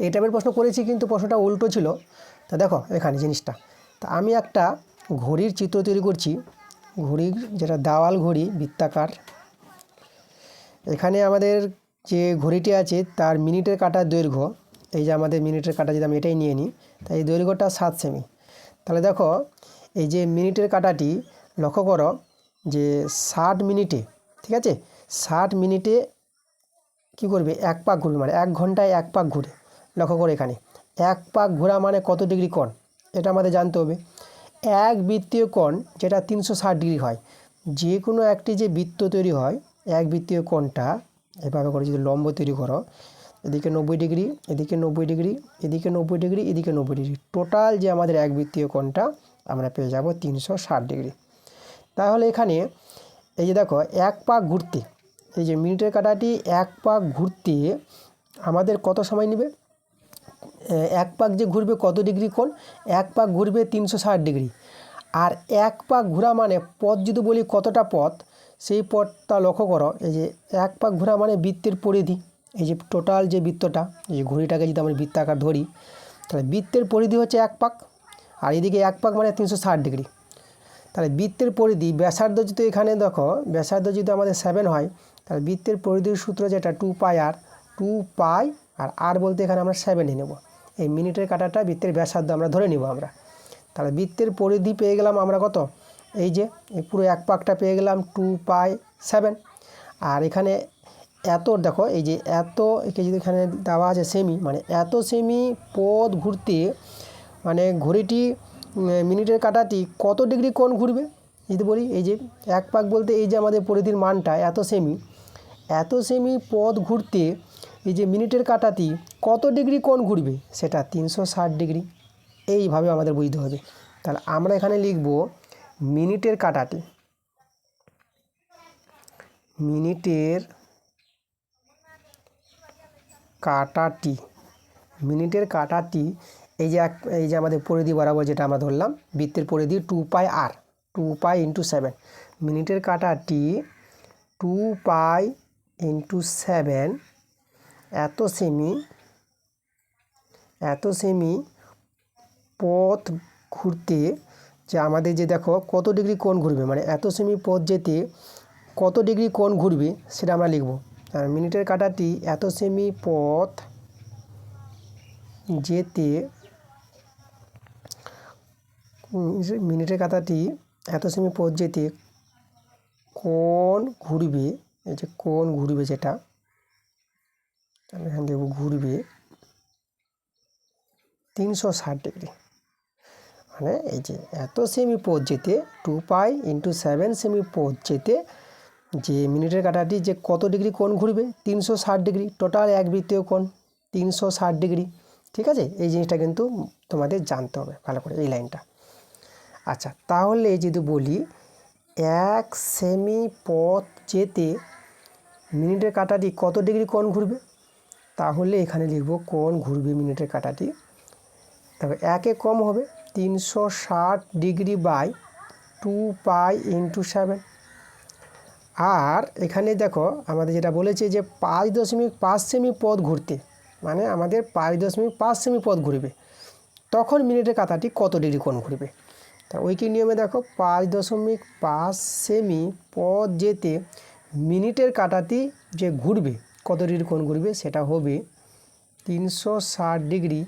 এই টাইপের প্রশ্ন করেছি, কিন্তু প্রশ্নটা উল্টো ছিল। তা দেখো এখানে জিনিসটা, তা আমি একটা ঘড়ির চিত্র তৈরি করছি, ঘড়ির যেটা দেওয়াল ঘড়ি বৃত্তাকার। এখানে আমাদের যে ঘড়িটি আছে তার মিনিটের কাঁটার দৈর্ঘ্য, এই যে আমাদের মিনিটের কাঁটা যদি আমি এটাই নিয়ে নিই, তাই এই দৈর্ঘ্যটা 7 সেমি। তাহলে দেখো এই যে মিনিটের কাঁটাটি লক্ষ্য করো যে 60 মিনিটে, ঠিক আছে, 60 মিনিটে কী করবে? 1 পাক ঘুরবে, মানে 1 ঘন্টায় 1 পাক ঘুরে। লক্ষ্য করে এখানে 1 পাক ঘোরা মানে কত ডিগ্রি কোণ, এটা আমাদের জানতে হবে। এক বৃত্তীয় কোণ যেটা 360 ডিগ্রি হয়, যে কোনো একটি যে বৃত্ত তৈরি হয়, এক বৃত্তীয় কোণটা এভাবে করে যদি লম্ব তৈরি করো, এদিকে 90 ডিগ্রি, এদিকে 90 ডিগ্রি, এদিকে 90 ডিগ্রি, এদিকে 90 ডিগ্রি, টোটাল যে আমাদের এক বৃত্তীয় কোণটা আমরা পেয়ে যাব 360 ডিগ্রি। তাহলে এখানে এই যে দেখো 1 পাক ঘুরতে, এই যে মিনিটের কাঁটাটি 1 পাক ঘুরতে আমাদের কত সময় নেবে? 1 পাক যে ঘুরবে কত ডিগ্রি কোণ? 1 পাক ঘুরবে 360 ডিগ্রি। আর 1 পাক ঘোরা মানে পথ যদি বলি কতটা পথ, সেই পথটা লক্ষ্য করো, এই যে 1 পাক ঘোরা মানে বৃত্তের পরিধি, এই যে টোটাল যে বৃত্তটা, এই ঘড়িটাকে যদি আমরা বৃত্তাকার ধরি, তাহলে বৃত্তের পরিধি হচ্ছে 1 পাক, আর এদিকে 1 পাক মানে 360 ডিগ্রি। তাহলে বৃত্তের পরিধি, ব্যাসার্ধ যদি এখানে দেখো, ব্যাসার্ধ যদি আমাদের 7 হয়, তাহলে বৃত্তের পরিধির সূত্র যেটা 2 পাই আর আর বলতে এখানে আমরা 7 নিয়ে নেব। এই মিনিটের কাঁটাটা বৃত্তের ব্যাসার্ধ আমরা ধরে নিব আমরা। তাহলে বৃত্তের পরিধি পেয়ে গেলাম আমরা কত? এই যে এই পুরো 1 পাকটা পেয়ে গেলাম 2π7। আর এখানে এত দেখো, এই যে এত একে যদি এখানে দেওয়া আছে সেমি, মানে এত সেমি পথ ঘুরতে মানে ঘড়িটি মিনিটের কাঁটাটি কত ডিগ্রি কোণ ঘুরবে যদি বলি, এই যে 1 পাক বলতে এই যে আমাদের পরিধির মানটা এত সেমি পথ ঘুরতে এই যে মিনিটের কাঁটাটি কত ডিগ্রি কোণ ঘুরবে, সেটা 360 ডিগ্রি। এইভাবে আমাদের বুঝতে হবে। তাহলে আমরা এখানে লিখব মিনিটের কাটাটি, মিনিটের কাটাটি, মিনিটের কাটাটি এই যে আমাদের পরিধি বরাবর যেটা আমরা ধরলাম বৃত্তের পরিধি 2πr, 2π × 7, মিনিটের কাটাটি 2π × 7 এত সেমি পথ ঘুরতে, যে আমাদের যে দেখো কত ডিগ্রি কোণ ঘুরবে, মানে এত সেমি পথ যেতে কত ডিগ্রি কোণ ঘুরবে সেটা আমরা লিখব। আর মিনিটের কাটাটি এত সেমি পথ যেতে, মিনিটের কাটাটি এত সেমি পথ যেতে কোণ ঘুরবে, এই যে কোণ ঘুরবে যেটা আমি এখানে দেবো ঘুরবে 360 ডিগ্রি। মানে এই যে এত সেমি পথ যেতে 2π × 7 সেমি পথ যেতে যে মিনিটের কাটাটি যে কত ডিগ্রি কোণ ঘুরবে 360 ডিগ্রি, টোটাল এক বৃত্তীয় কোণ 360 ডিগ্রি। ঠিক আছে, এই জিনিসটা কিন্তু তোমাদের জানতে হবে ভালো করে, এই লাইনটা। আচ্ছা, তাহলে যদি বলি 1 সেমি পথ যেতে মিনিটের কাটাটি কত ডিগ্রি কোণ ঘুরবে, তাহলে এখানে লিখব কোণ ঘুরবে মিনিটের কাটাটি, তবে একে কম হবে 360 ডিগ্রি বাই 2π × 7। আর এখানে দেখো আমাদের যেটা বলেছে যে 5.5 সেমি পথ ঘুরতে, মানে আমাদের 5.5 সেমি পথ ঘুরবে, তখন মিনিটের কাটাটি কত ডিগ্রি কোণ ঘুরবে। তা ঐকিক নিয়মে দেখো 5.5 সেমি পথ যেতে মিনিটের কাটাটি যে ঘুরবে কত ডিগ্রি কোণ ঘুরবে সেটা হবে 360 ডিগ্রি।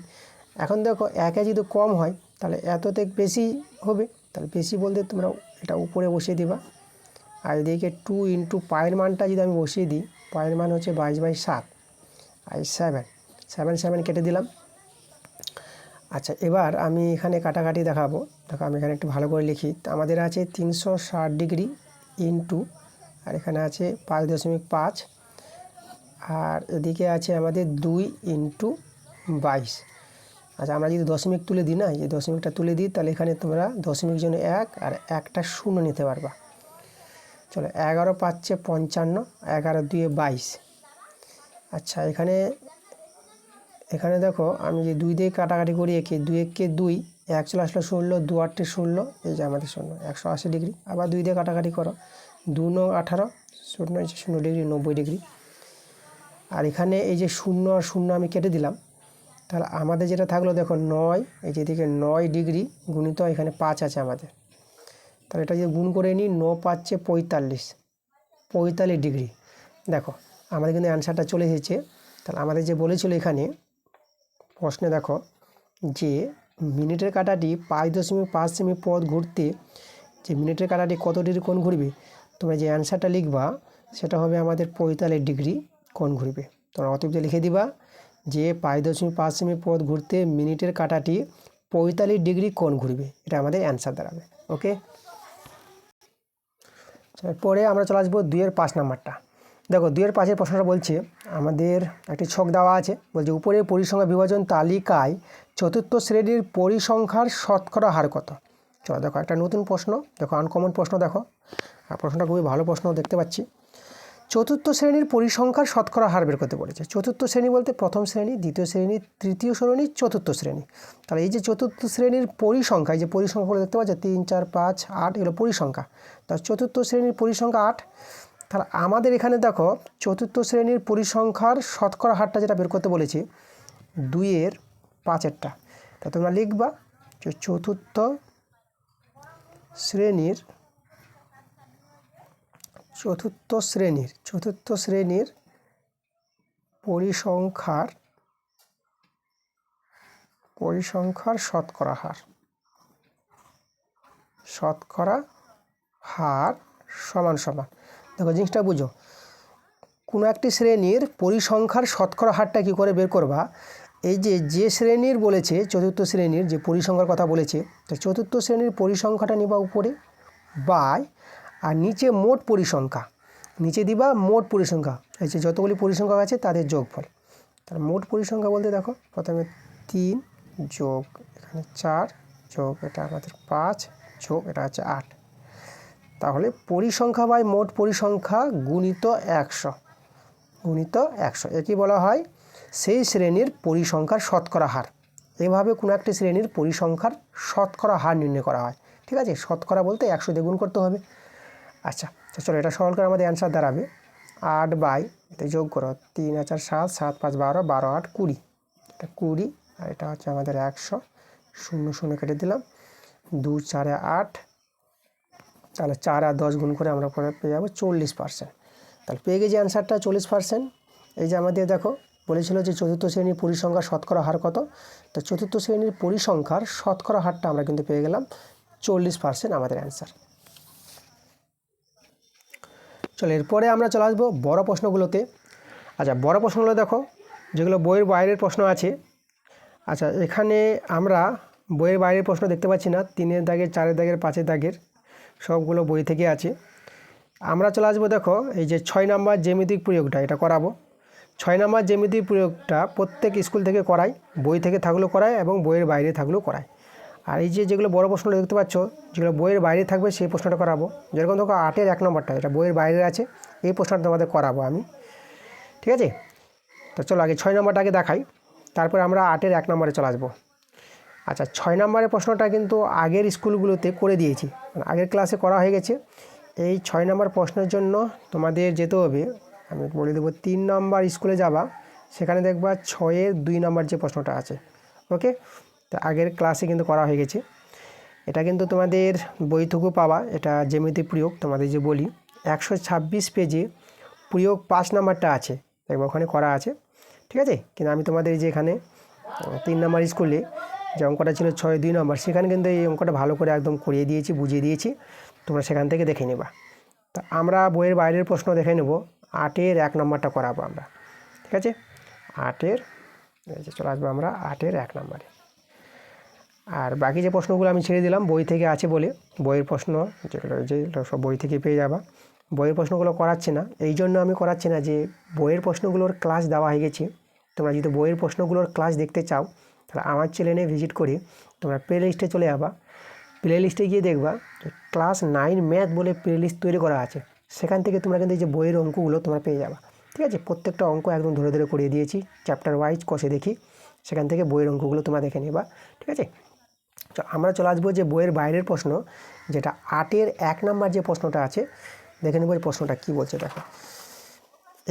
এখন দেখো একে যদি কম হয় তাহলে এততে বেশি হবে, তাহলে বেশি বলতে তোমরা এটা উপরে বসিয়ে দিবা। আর এদিকে 2 × পায়ের মানটা যদি আমি বসিয়ে দিই, পায়ের মান হচ্ছে 22/7 আর 7 কেটে দিলাম। আচ্ছা, এবার আমি এখানে কাটাকাটি দেখাবো। দেখো আমি এখানে একটু ভালো করে লিখি। আমাদের আছে 360 ডিগ্রি ইন্টু, আর এখানে আছে 5.5, আর এদিকে আছে আমাদের 2 × 22। আচ্ছা, আমরা যদি দশমিক তুলে দিই না, এই দশমিকটা তুলে দিই, তাহলে এখানে তোমরা দশমিক জন্য 1 আর একটা 0 নিতে পারবা। চলো, 11 পাচ্ছে 55, 11 × 2 = 22। আচ্ছা, এখানে দেখো আমি যে 2 দিয়ে কাটাকাটি করি, 2 × 2, 1 চলে আসলো 16, 2 × 8 = 16, এই যে আমাদের 180 ডিগ্রি। আবার 2 দিয়ে কাটাকাটি করো, 2 × 9 = 18, 0 ডিগ্রি 90 ডিগ্রি। আর এখানে এই যে 0 আর 0 আমি কেটে দিলাম, তাহলে আমাদের যেটা থাকলো দেখো 9, এই যেদিকে 9 ডিগ্রি গুণিত এখানে 5 আছে আমাদের, তাহলে এটা যদি গুণ করে নিই 9 × 5 = 45 ডিগ্রি। দেখো আমাদের কিন্তু অ্যান্সারটা চলে এসেছে। তাহলে আমাদের যে বলেছিল এখানে প্রশ্নে দেখো যে মিনিটের কাটাটি 5.5 সেমি পথ ঘুরতে যে মিনিটের কাটাটি কত ডিগ্রি কোণ ঘুরবে, তোমরা যে অ্যান্সারটা লিখবা সেটা হবে আমাদের 45 ডিগ্রি কোণ ঘুরবে। তোমরা অতএব লিখে দিবা যে 5.5 সেমি পথ ঘুরতে মিনিটের কাটাটি 45 ডিগ্রি কোণ ঘুরবে, এটা আমাদের অ্যান্সার দাঁড়াবে। ওকে, পরে আমরা চলে আসবো 2-এর 5 নাম্বারটা। দেখো 2-এর 5-এর প্রশ্নটা বলছে আমাদের একটি ছক দেওয়া আছে, বলছে উপরে পরিসংখ্যা বিভাজন তালিকায় চতুর্থ শ্রেণীর পরিসংখ্যার শতকরা হার কত। চলো দেখো একটা নতুন প্রশ্ন, দেখো আনকমন প্রশ্ন, দেখো আর প্রশ্নটা খুবই ভালো প্রশ্ন দেখতে পাচ্ছি। চতুর্থ শ্রেণীর পরিসংখ্যার শতকরা হার বের করতে বলেছে। চতুর্থ শ্রেণী বলতে প্রথম শ্রেণী, দ্বিতীয় শ্রেণী, তৃতীয় শ্রেণী, চতুর্থ শ্রেণী। তাহলে এই যে চতুর্থ শ্রেণীর পরিসংখ্যা, এই যে পরিসংখ্যাগুলো দেখতে পাচ্ছ 3, 4, 5, 8 এগুলো পরিসংখ্যা। তাহলে চতুর্থ শ্রেণীর পরিসংখ্যা 8। তাহলে আমাদের এখানে দেখো চতুর্থ শ্রেণীর পরিসংখ্যার শতকরা হারটা যেটা বের করতে বলেছি 2-এর 5-এরটা, তা তোমরা লিখবা যে চতুর্থ শ্রেণীর পরিসংখ্যার শতকরা হার সমান সমান। দেখো জিনিসটা বুঝো, কোনো একটি শ্রেণীর পরিসংখ্যার শতকরা হারটা কী করে বের করবা, এই যে শ্রেণীর বলেছে চতুর্থ শ্রেণীর যে পরিসংখ্যার কথা বলেছে, তো চতুর্থ শ্রেণীর পরিসংখ্যাটা নিবা উপরে বাই, আর নিচে মোট পরিসংখ্যা নিচে দিবা মোট পরিসংখ্যা, এই যে যতগুলি পরিসংখ্যা আছে তাদের যোগফল। তাহলে মোট পরিসংখ্যা বলতে দেখো প্রথমে 3 যোগ এখানে 4 যোগ এটা আমাদের 5 যোগ এটা হচ্ছে 8। তাহলে পরিসংখ্যা বাই মোট পরিসংখ্যা গুণিত 100 গুণিত 100 একই বলা হয় সেই শ্রেণীর পরিসংখ্যার শতকরা হার। এভাবে কোনো একটি শ্রেণীর পরিসংখ্যার শতকরা হার নির্ণয় করা হয়। ঠিক আছে, শতকরা বলতে 100 দিয়ে গুণ করতে হবে। আচ্ছা, তো চলো এটা সরল করে আমাদের অ্যান্সার দাঁড়াবে 8 বাই, এটা যোগ করো 3 আর 4 7, 7 5 12, 12 8 20, এটা 20 আর এটা হচ্ছে আমাদের 100, 0 0 কেটে দিলাম, 2 4 8, তাহলে 4 আর 10 গুণ করে আমরা পরে পেয়ে যাবো 40%। তাহলে পেয়ে গেছি অ্যান্সারটা 40%। এই যে আমাদের দেখো বলেছিল যে চতুর্থ শ্রেণীর পরিসংখ্যার শতকরা হার কত, তো চতুর্থ শ্রেণীর পরিসংখ্যার শতকরা হারটা আমরা কিন্তু পেয়ে গেলাম 40% আমাদের অ্যান্সার। চলো এরপরে আমরা চলে আসবো বড় প্রশ্নগুলোতে। আচ্ছা, বড় প্রশ্নগুলো দেখো যেগুলো বইয়ের বাইরের প্রশ্ন আছে। আচ্ছা, এখানে আমরা বইয়ের বাইরের প্রশ্ন দেখতে পাচ্ছি না, 3-এর দাগের 4-এর দাগের 5-এর দাগের সবগুলো বই থেকে আছে। আমরা চলে আসবো দেখো এই যে 6 নম্বর জ্যামিতিক প্রয়োগটা, এটা করাবো। 6 নম্বর জ্যামিতিক প্রয়োগটা প্রত্যেক স্কুল থেকে করায়, বই থেকে থাকলেও করায় এবং বইয়ের বাইরে থাকলেও করায়। আর এই যে যেগুলো বড় প্রশ্নগুলো দেখতে পাচ্ছ যেগুলো বইয়ের বাইরে থাকবে সেই প্রশ্নটা করাবো। যেরকম দেখো 8-এর 1 নম্বরটা এটা বইয়ের বাইরে আছে, এই প্রশ্নটা তোমাদের করাবো আমি। ঠিক আছে, তো চলো আগে 6 নম্বরটা আগে দেখাই, তারপর আমরা 8-এর 1 নম্বরে চলে আসবো। আচ্ছা, 6 নম্বরের প্রশ্নটা কিন্তু আগের স্কুলগুলোতে করে দিয়েছি, মানে আগের ক্লাসে করা হয়ে গেছে। এই 6 নম্বর প্রশ্নের জন্য তোমাদের যেতে হবে, আমি বলে দেবো 3 নম্বর স্কুলে যাবা, সেখানে দেখবা 6-এর 2 নম্বর যে প্রশ্নটা আছে। ওকে, তো আগের ক্লাসে কিন্তু করা হয়ে গেছে। এটা কিন্তু তোমাদের বই থেকেও পাওয়া, এটা জ্যামিতিক প্রয়োগ তোমাদের যে বলি 126 পেজে প্রয়োগ 5 নম্বরটা আছে, দেখবো ওখানে করা আছে। ঠিক আছে, কিন্তু আমি তোমাদের যে এখানে 3 নম্বর স্কুলে যে অঙ্কটা ছিল 6-2 নম্বর, সেখানে কিন্তু এই অঙ্কটা ভালো করে একদম করিয়ে দিয়েছি, বুঝিয়ে দিয়েছি, তোমরা সেখান থেকে দেখে নেবা। তা আমরা বইয়ের বাইরের প্রশ্ন দেখে নেব, 8-এর 1 নম্বরটা করাবো আমরা। ঠিক আছে, 8-এর চলে আসবো আমরা 8-এর 1 নম্বরে। আর বাকি যে প্রশ্নগুলো আমি ছেড়ে দিলাম বই থেকে আছে বলে, বইয়ের প্রশ্ন যেগুলো সব বই থেকে পেয়ে যাবা। বইয়ের প্রশ্নগুলো করাচ্ছি না, এই জন্য আমি করাচ্ছি না যে বইয়ের প্রশ্নগুলোর ক্লাস দেওয়া হয়ে গেছে। তোমরা যদি বইয়ের প্রশ্নগুলোর ক্লাস দেখতে চাও তাহলে আমার চ্যানেলে ভিজিট করে তোমরা প্লে লিস্টে চলে যাবা। প্লে লিস্টে গিয়ে দেখবা ক্লাস 9 ম্যাথ বলে প্লে লিস্ট তৈরি করা আছে, সেখান থেকে তোমরা কিন্তু এই যে বইয়ের অঙ্কগুলো তোমরা পেয়ে যাবা। ঠিক আছে, প্রত্যেকটা অঙ্ক একদম ধরে ধরে করিয়ে দিয়েছি, চ্যাপ্টার ওয়াইজ কষে দেখি, সেখান থেকে বইয়ের অঙ্কগুলো তোমরা দেখে নেবা। ঠিক আছে, তো আমরা চলে আসবো যে বইয়ের বাইরের প্রশ্ন, যেটা 8-এর 1 নম্বর যে প্রশ্নটা আছে, দেখে নেব এই প্রশ্নটা কী বলছে। দেখো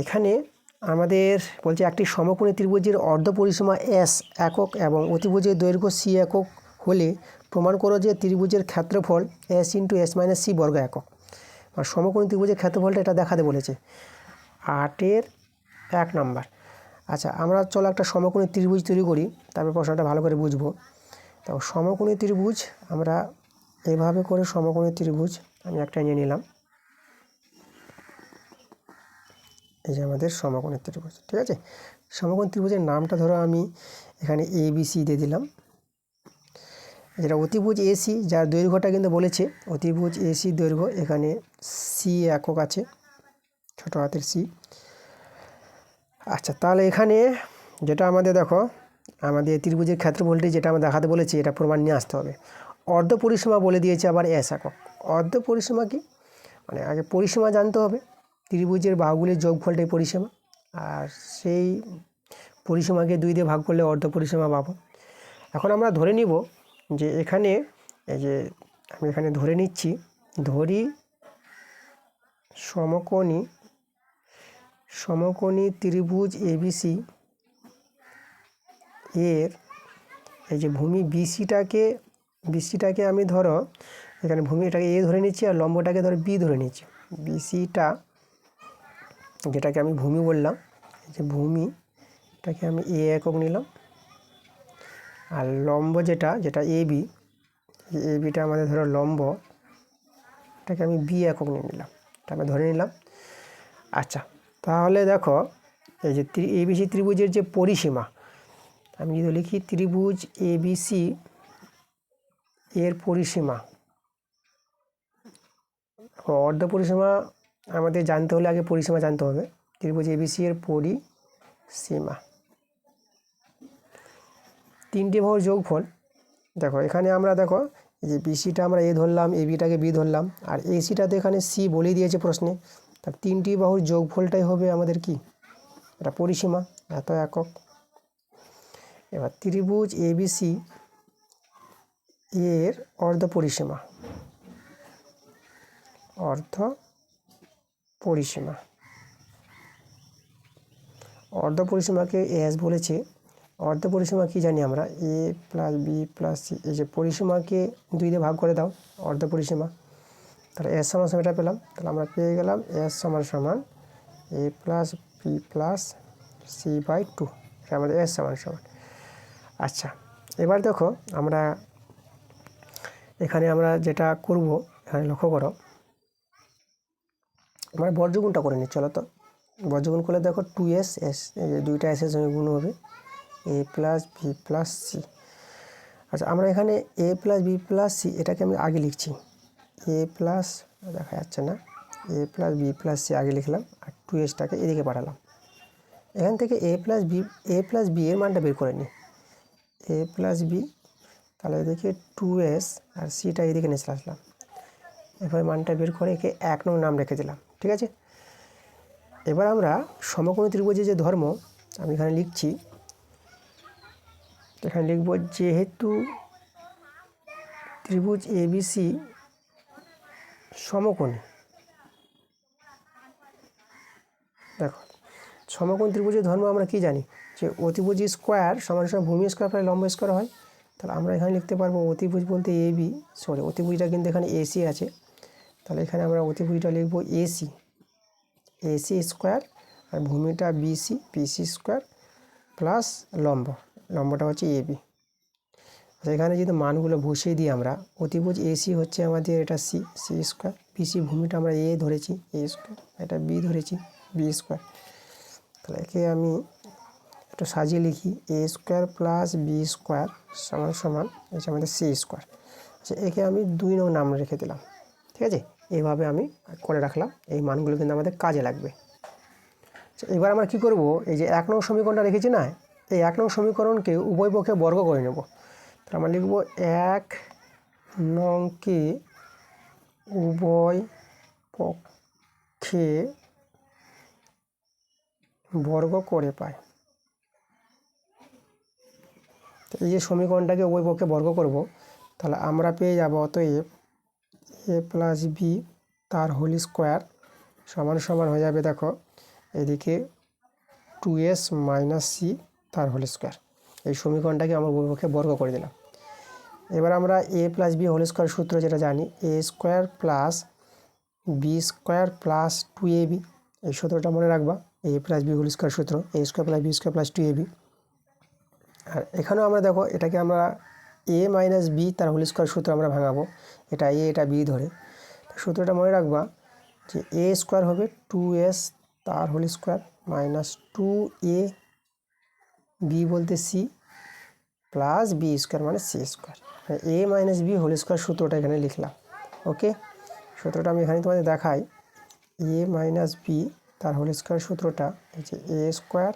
এখানে আমাদের বলছে একটি সমকোণী ত্রিভুজের অর্ধ পরিসীমা S একক এবং অতিভুজের দৈর্ঘ্য C একক হলে প্রমাণ করো যে ত্রিভুজের ক্ষেত্রফল S × S - C বর্গ একক। আর সমকোণী ত্রিভুজের ক্ষেত্রফলটা এটা দেখাতে বলেছে 8-এর 1 নম্বর। আচ্ছা, আমরা চলো একটা সমকোণী ত্রিভুজ তৈরি করি, তারপর প্রশ্নটা ভালো করে বুঝবো। তো সমকোণী ত্রিভুজ আমরা এইভাবে করে সমকোণী ত্রিভুজ আমি একটা নিয়ে নিলাম, এই যে আমাদের সমকোণী ত্রিভুজ। ঠিক আছে, সমকোণী ত্রিভুজের নামটা ধরো আমি এখানে ABC দিয়ে দিলাম। যেটা অতিভুজ AC, যার দৈর্ঘ্যটা কিন্তু বলেছে অতিভুজ AC দৈর্ঘ্য, এখানে C একক আছে, ছোটো হাতের C। আচ্ছা, তাহলে এখানে যেটা আমাদের দেখো আমাদের ত্রিভুজের ক্ষেত্রফলটি যেটা আমরা দেখাতে বলেছি, এটা প্রমাণ নিয়ে আসতে হবে। অর্ধ পরিসীমা বলে দিয়েছে আবার S একক। অর্ধ পরিসীমা কি, মানে আগে পরিসীমা জানতে হবে, ত্রিভুজের বাহুগুলির যোগফলটাই পরিসীমা, আর সেই পরিসীমাকে 2 দিয়ে ভাগ করলে অর্ধ পরিসীমা পাবো। এখন আমরা ধরে নিব যে এখানে এই যে আমি এখানে ধরে নিচ্ছি, ধরি সমকোণী ত্রিভুজ ABC এর এই যে ভূমি BCটাকে আমি ধরো এখানে ভূমি এটাকে A ধরে নিচ্ছি আর লম্বটাকে ধরো B ধরে নিচ্ছি। BCটা যেটাকে আমি ভূমি বললাম, এই যে ভূমিটাকে আমি A একক নিলাম, আর লম্ব যেটা ABটা আমাদের ধরো লম্ব, এটাকে আমি B একক নিয়ে নিলাম, এটা আমি ধরে নিলাম। আচ্ছা, তাহলে দেখো এই যে ABC ত্রিভুজের যে পরিসীমা, আমি যদি লিখি ত্রিভুজ ABC এর পরিসীমা, অর্ধ পরিসীমা আমাদের জানতে হলে আগে পরিসীমা জানতে হবে। ত্রিভুজ ABC এর পরিসীমা 3টে বাহুর যোগফল, দেখো এখানে আমরা দেখো এই যে বিসিটা আমরা এ ধরলাম, এ বিটাকে বি ধরলাম, আর এসিটা তো এখানে সি বলেই দিয়েছে প্রশ্নে। তার তিনটি বাহুর যোগফলটাই হবে আমাদের কি, এটা পরিসীমা, এত একক। এবার ত্রিভুজ এবিসি এর অর্ধ পরিসীমা, অর্ধ পরিসীমা, অর্ধ পরিসীমাকে এস বলেছে। অর্ধ পরিসীমা কি জানি আমরা, A plus B plus C. এই যে পরিসীমাকে 2 দিয়ে ভাগ করে দাও, অর্ধ পরিসীমা। তাহলে এস সমান সমান এটা পেলাম। তাহলে আমরা পেয়ে গেলাম এস সমান সমান A plus B plus C by 2। এটা আমাদের এস সমান সমান। আচ্ছা, এবার দেখো আমরা এখানে আমরা যেটা করব, এখানে লক্ষ্য করো, আমরা বর্গগুণটা করে নিই। চলো তো বর্গগুণ করলে দেখো 2s, এস এই যে দুইটা এসের সঙ্গে গুণ হবে, এ প্লাস বি প্লাস সি। আচ্ছা, আমরা এখানে এ প্লাস বি প্লাস সি এটাকে আমি আগে লিখছি, এ প্লাস, দেখা যাচ্ছে না, এ প্লাস বি প্লাস সি আগে লিখলাম, আর 2sটাকে এদিকে পাঠালাম। এখান থেকে এ প্লাস বি এর মানটা বের করে নিই, এ প্লাস বি, তাহলে এদিকে 2s আর সিটা এদিকে নিয়ে চলে আসলাম। এবার মানটা বের করে একে 1 নং নাম রেখে দিলাম। ঠিক আছে, এবার আমরা সমকোণী ত্রিভুজের যে ধর্ম আমি এখানে লিখছি, এখানে লিখব যেহেতু ত্রিভুজ এবিসি সমকোণী, দেখো সমকোণী ত্রিভুজের ধর্ম আমরা কি জানি, যে অতিভুজ স্কোয়ার সমান সমান ভূমি স্কোয়ার প্রায় লম্ব স্কোয়ার হয়। তাহলে আমরা এখানে লিখতে পারবো অতিভুজ বলতে এবি, সরি অতিভুজটা কিন্তু এখানে এসি আছে, তাহলে এখানে আমরা অতিভুজটা লিখব এসি, এসি স্কোয়ার, আর ভূমিটা বিসি, বিসি স্কোয়ার প্লাস লম্ব, লম্বটা হচ্ছে এবি। আচ্ছা, এখানে যদি মানগুলো বসিয়ে দিই আমরা, অতিভুজ এসি হচ্ছে আমাদের এটা সি, সি স্কোয়ার, বিসি ভূমিটা আমরা এ ধরেছি, এ স্কোয়ার, এটা বি ধরেছি, বি স্কোয়ার। তাহলে একে আমি একটু সাজিয়ে লিখি, এ স্কোয়ার প্লাস বি স্কোয়ার সমান সমান হচ্ছে আমাদের সি স্কোয়ার। আচ্ছা, একে আমি 2 নং নাম রেখে দিলাম। ঠিক আছে, এইভাবে আমি করে রাখলাম, এই মানগুলো কিন্তু আমাদের কাজে লাগবে। এবার আমরা কি করব, এই যে 1 নং সমীকরণটা রেখেছি না, এই 1 নং সমীকরণকে উভয় পক্ষে বর্গ করে নেব। তাহলে আমরা লিখব 1 নংকে উভয় পক্ষে বর্গ করে পাই। এই যে সমীকরণটাকে উভয় পক্ষে বর্গ করব, তাহলে আমরা পেয়ে যাব অতএব এ প্লাস বি তার হোল স্কোয়ার সমান সমান হয়ে যাবে, দেখো এদিকে 2s মাইনাস সি তার হোল স্কোয়ার। এই সমীকরণটাকে আমরা উভয় পক্ষে বর্গ করে দিলাম। এবার আমরা A plus B whole square সূত্র যেটা জানি, A square plus B square plus 2ab, এই সূত্রটা মনে রাখবা, A plus B whole square সূত্র, A square plus B square plus 2ab। আর এখানেও আমরা দেখো এটাকে আমরা এ মাইনাস বি তার হোল স্কোয়ার সূত্র আমরা ভাঙাবো, এটা এ এটা বি ধরে। সূত্রটা মনে রাখবা যে এ স্কোয়ার হবে 2s তার whole square minus 2a B বলতে সি প্লাস বি স্কোয়ার মানে C square. A minus B whole square সূত্রটা এখানে লিখলাম। ওকে, সূত্রটা আমি এখানে তোমাদের দেখাই, এ মাইনাস বি তার হোল স্কোয়ার সূত্রটা হচ্ছে A square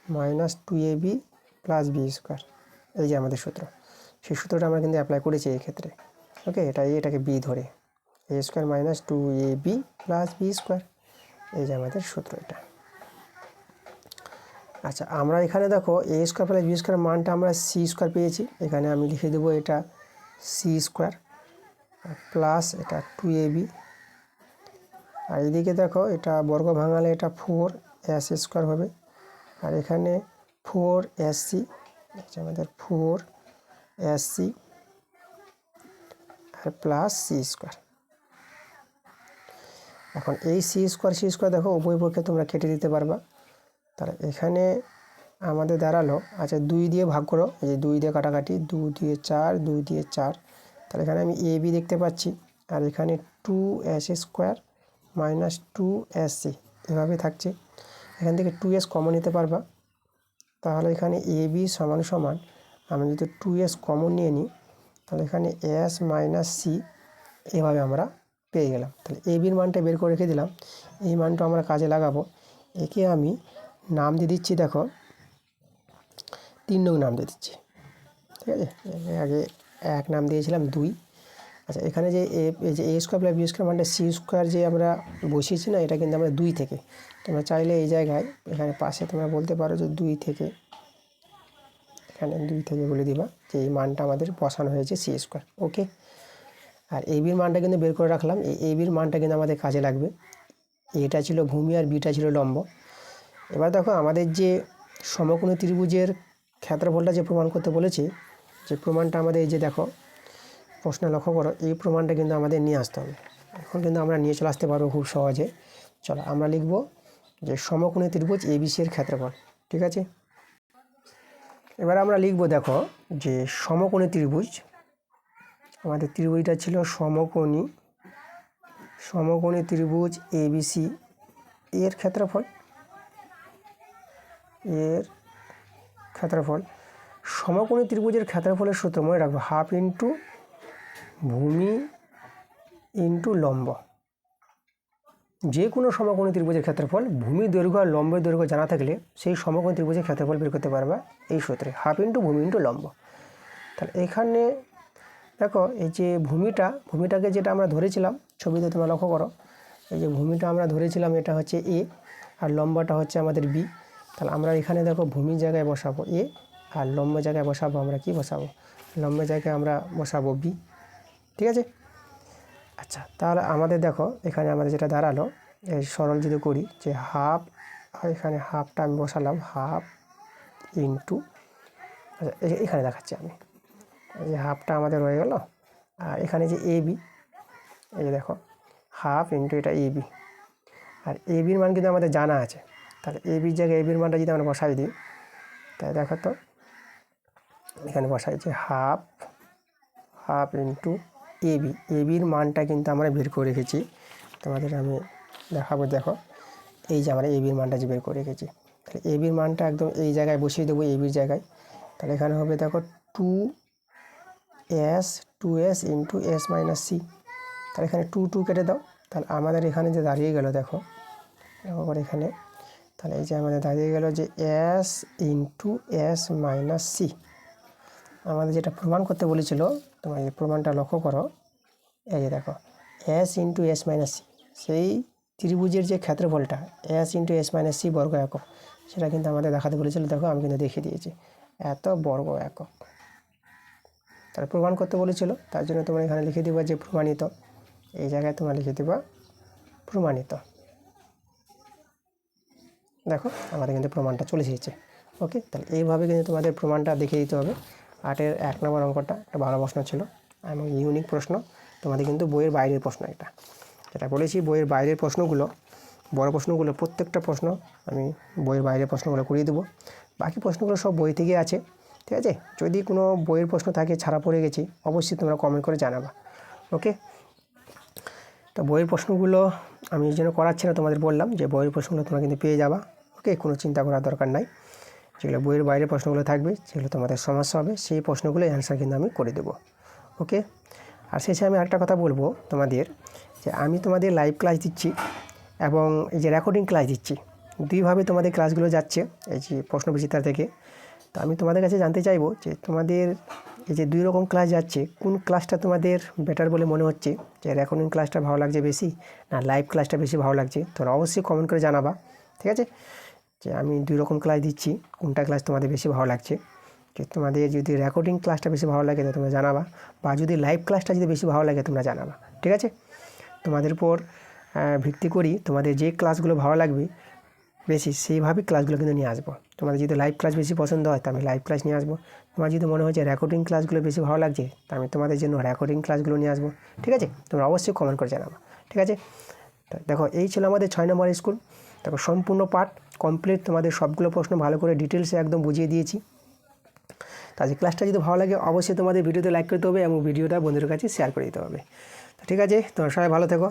minus 2ab plus B square, এই যে আমাদের সূত্র, সেই সূত্রটা আমরা কিন্তু অ্যাপ্লাই করেছি এই ক্ষেত্রে। ওকে, এটাকে বি ধরে A square minus 2ab plus B square, এই যে আমাদের সূত্র এটা। আচ্ছা, আমরা এখানে দেখো A square plus B square মানটা আমরা সি স্কোয়ার পেয়েছি, এখানে আমি লিখে দেবো এটা সি স্কোয়ার প্লাস এটা 2ab, আর এদিকে দেখো এটা বর্গ ভাঙালে এটা 4s স্কোয়ার হবে, আর এখানে 4sc, আমাদের 4sc আর প্লাস সি স্কোয়ার। এখন এই সি স্কোয়ার দেখো উভয় পক্ষে তোমরা কেটে দিতে পারবা। তাহলে এখানে আমাদের দাঁড়ালো, আচ্ছা 2 দিয়ে ভাগ করো, এই যে 2 দিয়ে কাটাকাটি, 2 দিয়ে 4, 2 দিয়ে 4, তাহলে এখানে আমি এ বি দেখতে পাচ্ছি, আর এখানে 2s স্কোয়ার মাইনাস 2sc এভাবে থাকছে। এখান থেকে 2s কমন নিতে পারবা, তাহলে এখানে এ বি সমান সমান আমি যদি 2s কমন নিয়ে নিই, তাহলে এখানে s মাইনাস সি এভাবে আমরা পেয়ে গেলাম। তাহলে এ বির মানটা বের করে রেখে দিলাম, এই মানটা আমরা কাজে লাগাবো। একে আমি নাম দিয়ে দিচ্ছি, দেখো 3 নং নাম দিয়ে দিচ্ছি। ঠিক আছে, আগে 1 নাম দিয়েছিলাম 2। আচ্ছা এখানে যে এই যে a square plus b square মানে c স্কোয়ার যে আমরা বসিয়েছি না, এটা কিন্তু আমরা 2 থেকে, তোমরা চাইলে এই জায়গায় এখানে পাশে তোমরা বলতে পারো যে 2 থেকে, এখানে 2 থেকে বলে দিবা যে এই মানটা আমাদের বসানো হয়েছে c স্কোয়ার। ওকে, আর এবির মানটা কিন্তু বের করে রাখলাম। এই এবির মানটা কিন্তু আমাদের কাজে লাগবে। এটা ছিল ভূমি আর বিটা ছিল লম্ব। এবার দেখো আমাদের যে সমকোণী ত্রিভুজের ক্ষেত্রফলটা যে প্রমাণ করতে বলেছে, যে প্রমাণটা আমাদের এই যে দেখো প্রশ্নে লক্ষ্য করো, এই প্রমাণটা কিন্তু আমাদের নিয়ে আসতে হবে। এখন কিন্তু আমরা নিয়ে চলে আসতে পারবো খুব সহজে। চলো আমরা লিখব যে সমকোণী ত্রিভুজ এবিসি এর ক্ষেত্রফল। ঠিক আছে, এবার আমরা লিখব দেখো যে সমকোণী ত্রিভুজ, আমাদের ত্রিভুজটা ছিল সমকোণী ত্রিভুজ এবিসি এর ক্ষেত্রফল, সমকোণী ত্রিভুজের ক্ষেত্রফলের সূত্র মনে রাখবো হাফ ইন্টু ভূমি ইন্টু লম্ব। যে কোনো সমকোণী ত্রিভুজের ক্ষেত্রফল ভূমি দৈর্ঘ্য আর লম্বের দৈর্ঘ্য জানা থাকলে সেই সমকোণী ত্রিভুজের ক্ষেত্রফল বের করতে পারবা এই সূত্রে, হাফ ইন্টু ভূমি ইন্টু লম্ব। তাহলে এখানে দেখো এই যে ভূমিটাকে যেটা আমরা ধরেছিলাম ছবিতে তোমরা লক্ষ্য করো, এই যে ভূমিটা আমরা ধরেছিলাম এটা হচ্ছে এ আর লম্বটা হচ্ছে আমাদের বি। তাহলে আমরা এখানে দেখো ভূমির জায়গায় বসাবো এ আর লম্ব জায়গায় বসাবো আমরা কি বসাবো, লম্বের জায়গায় আমরা বসাবো বি। ঠিক আছে, আচ্ছা তাহলে আমাদের দেখো এখানে আমাদের যেটা দাঁড়ালো, এই সরল যদি করি যে হাফ, এখানে হাফটা আমি বসালাম হাফ ইন্টু, আচ্ছা এখানে দেখাচ্ছি আমি, এই যে হাফটা আমাদের রয়ে গেল। আর এখানে যে এ বি, এই যে দেখো হাফ ইন্টু এটা এ বি, আর এ বির মান কিন্তু আমাদের জানা আছে। তাহলে এ বির জায়গায় এ বির মানটা যদি আমরা বসাই দিই, তাই দেখো তো এখানে বসাই যে হাফ ইন্টু এ বির মানটা কিন্তু আমরা বের করে রেখেছি, তোমাদের আমি দেখাবো। দেখো এই যে আমরা এ বির মানটা যে বের করে রেখেছি, তাহলে এ বির মানটা একদম এই জায়গায় বসিয়ে দেবো এ বির জায়গায়। তাহলে এখানে হবে দেখো 2s into s minus C. তাহলে এখানে 2 কেটে দাও, তাহলে আমাদের এখানে যে দাঁড়িয়ে গেল দেখো আবার এখানে, তাহলে এই যে আমাদের দাঁড়িয়ে গেল যে s into s minus C. আমাদের যেটা প্রমাণ করতে বলেছিল তোমার এই প্রমাণটা লক্ষ্য করো, এই যে দেখো s into s minus C, সেই ত্রিভুজের যে ক্ষেত্রফলটা s into s minus C বর্গ একক, সেটা কিন্তু আমাদের দেখাতে বলেছিল। দেখো আমি কিন্তু দেখিয়ে দিয়েছি এত বর্গ একক, তার প্রমাণ করতে বলেছিল, তার জন্য তোমরা এখানে লিখে দিবা যে প্রমাণিত, এই জায়গায় তোমরা লিখে দিবা প্রমাণিত। দেখো আমাদের কিন্তু প্রমাণটা চলে এসেছে। ওকে, তাহলে এইভাবে কিন্তু তোমাদের প্রমাণটা দেখিয়ে দিতে হবে। 8-এর 1 নম্বর অঙ্কটা একটা ভালো প্রশ্ন ছিল এবং ইউনিক প্রশ্ন, তোমাদের কিন্তু বইয়ের বাইরের প্রশ্ন। এটা যেটা বলেছি বইয়ের বাইরের প্রশ্নগুলো, বড় প্রশ্নগুলো প্রত্যেকটা প্রশ্ন আমি বইয়ের বাইরের প্রশ্নগুলো করিয়ে দেবো। বাকি প্রশ্নগুলো সব বই থেকে আছে। ঠিক আছে, যদি কোনো বইয়ের প্রশ্ন থাকে ছাড়া পড়ে গেছি অবশ্যই তোমরা কমেন্ট করে জানাবা। ওকে, তো বইয়ের প্রশ্নগুলো আমি এই জন্য করাচ্ছি না, তোমাদের বললাম যে বইয়ের প্রশ্নগুলো তোমরা কিন্তু পেয়ে যাবা। ওকে, কোনো চিন্তা করার দরকার নাই। যেগুলো বইয়ের বাইরে প্রশ্নগুলো থাকবে, যেগুলো তোমাদের সমস্যা হবে, সেই প্রশ্নগুলো অ্যান্সার কিন্তু আমি করে দেবো। ওকে, আর শেষে আমি আরেকটা কথা বলবো তোমাদের, যে আমি তোমাদের লাইভ ক্লাস দিচ্ছি এবং এই যে রেকর্ডিং ক্লাস দিচ্ছি, দুইভাবে তোমাদের ক্লাসগুলো যাচ্ছে এই যে প্রশ্ন বিচিত্রা থেকে। তো আমি তোমাদের কাছে জানতে চাইবো যে তোমাদের এই যে 2 রকম ক্লাস যাচ্ছে, কোন ক্লাসটা তোমাদের বেটার বলে মনে হচ্ছে, যে রেকর্ডিং ক্লাসটা ভালো লাগছে বেশি না লাইভ ক্লাসটা বেশি ভালো লাগছে, তোমরা অবশ্যই কমেন্ট করে জানাবা। ঠিক আছে, যে আমি 2 রকম ক্লাস দিচ্ছি, কোনটা ক্লাস তোমাদের বেশি ভালো লাগছে। যে তোমাদের যদি রেকর্ডিং ক্লাসটা বেশি ভালো লাগে তো তোমরা জানাবা, বা যদি লাইভ ক্লাসটা যদি বেশি ভালো লাগে তোমরা জানাবা। ঠিক আছে, তোমাদের উপর ভিত্তি করি তোমাদের যে ক্লাসগুলো ভালো লাগবে বেশি সেইভাবেই ক্লাসগুলো কিন্তু নিয়ে আসবো। তোমাদের যদি লাইভ ক্লাস বেশি পছন্দ হয় তো আমি লাইভ ক্লাস নিয়ে আসবো, তোমার যদি মনে হয় যে রেকর্ডিং ক্লাসগুলো বেশি ভালো লাগছে তো আমি তোমাদের জন্য রেকর্ডিং ক্লাসগুলো নিয়ে আসবো। ঠিক আছে, তোমরা অবশ্যই কমেন্ট করে জানাবো। ঠিক আছে, তো দেখো এই ছিল আমাদের 6 নম্বর স্কুল। দেখো সম্পূর্ণ পাঠ কমপ্লিট, তোমাদের সবগুলো প্রশ্ন ভালো করে ডিটেলসে একদম বুঝিয়ে দিয়েছি। তাদের ক্লাসটা যদি ভালো লাগে অবশ্যই তোমাদের ভিডিওতে লাইক করতে হবে এবং ভিডিওটা বন্ধুদের কাছে শেয়ার করে দিতে হবে। তো ঠিক আছে, তোমরা সবাই ভালো থেকো।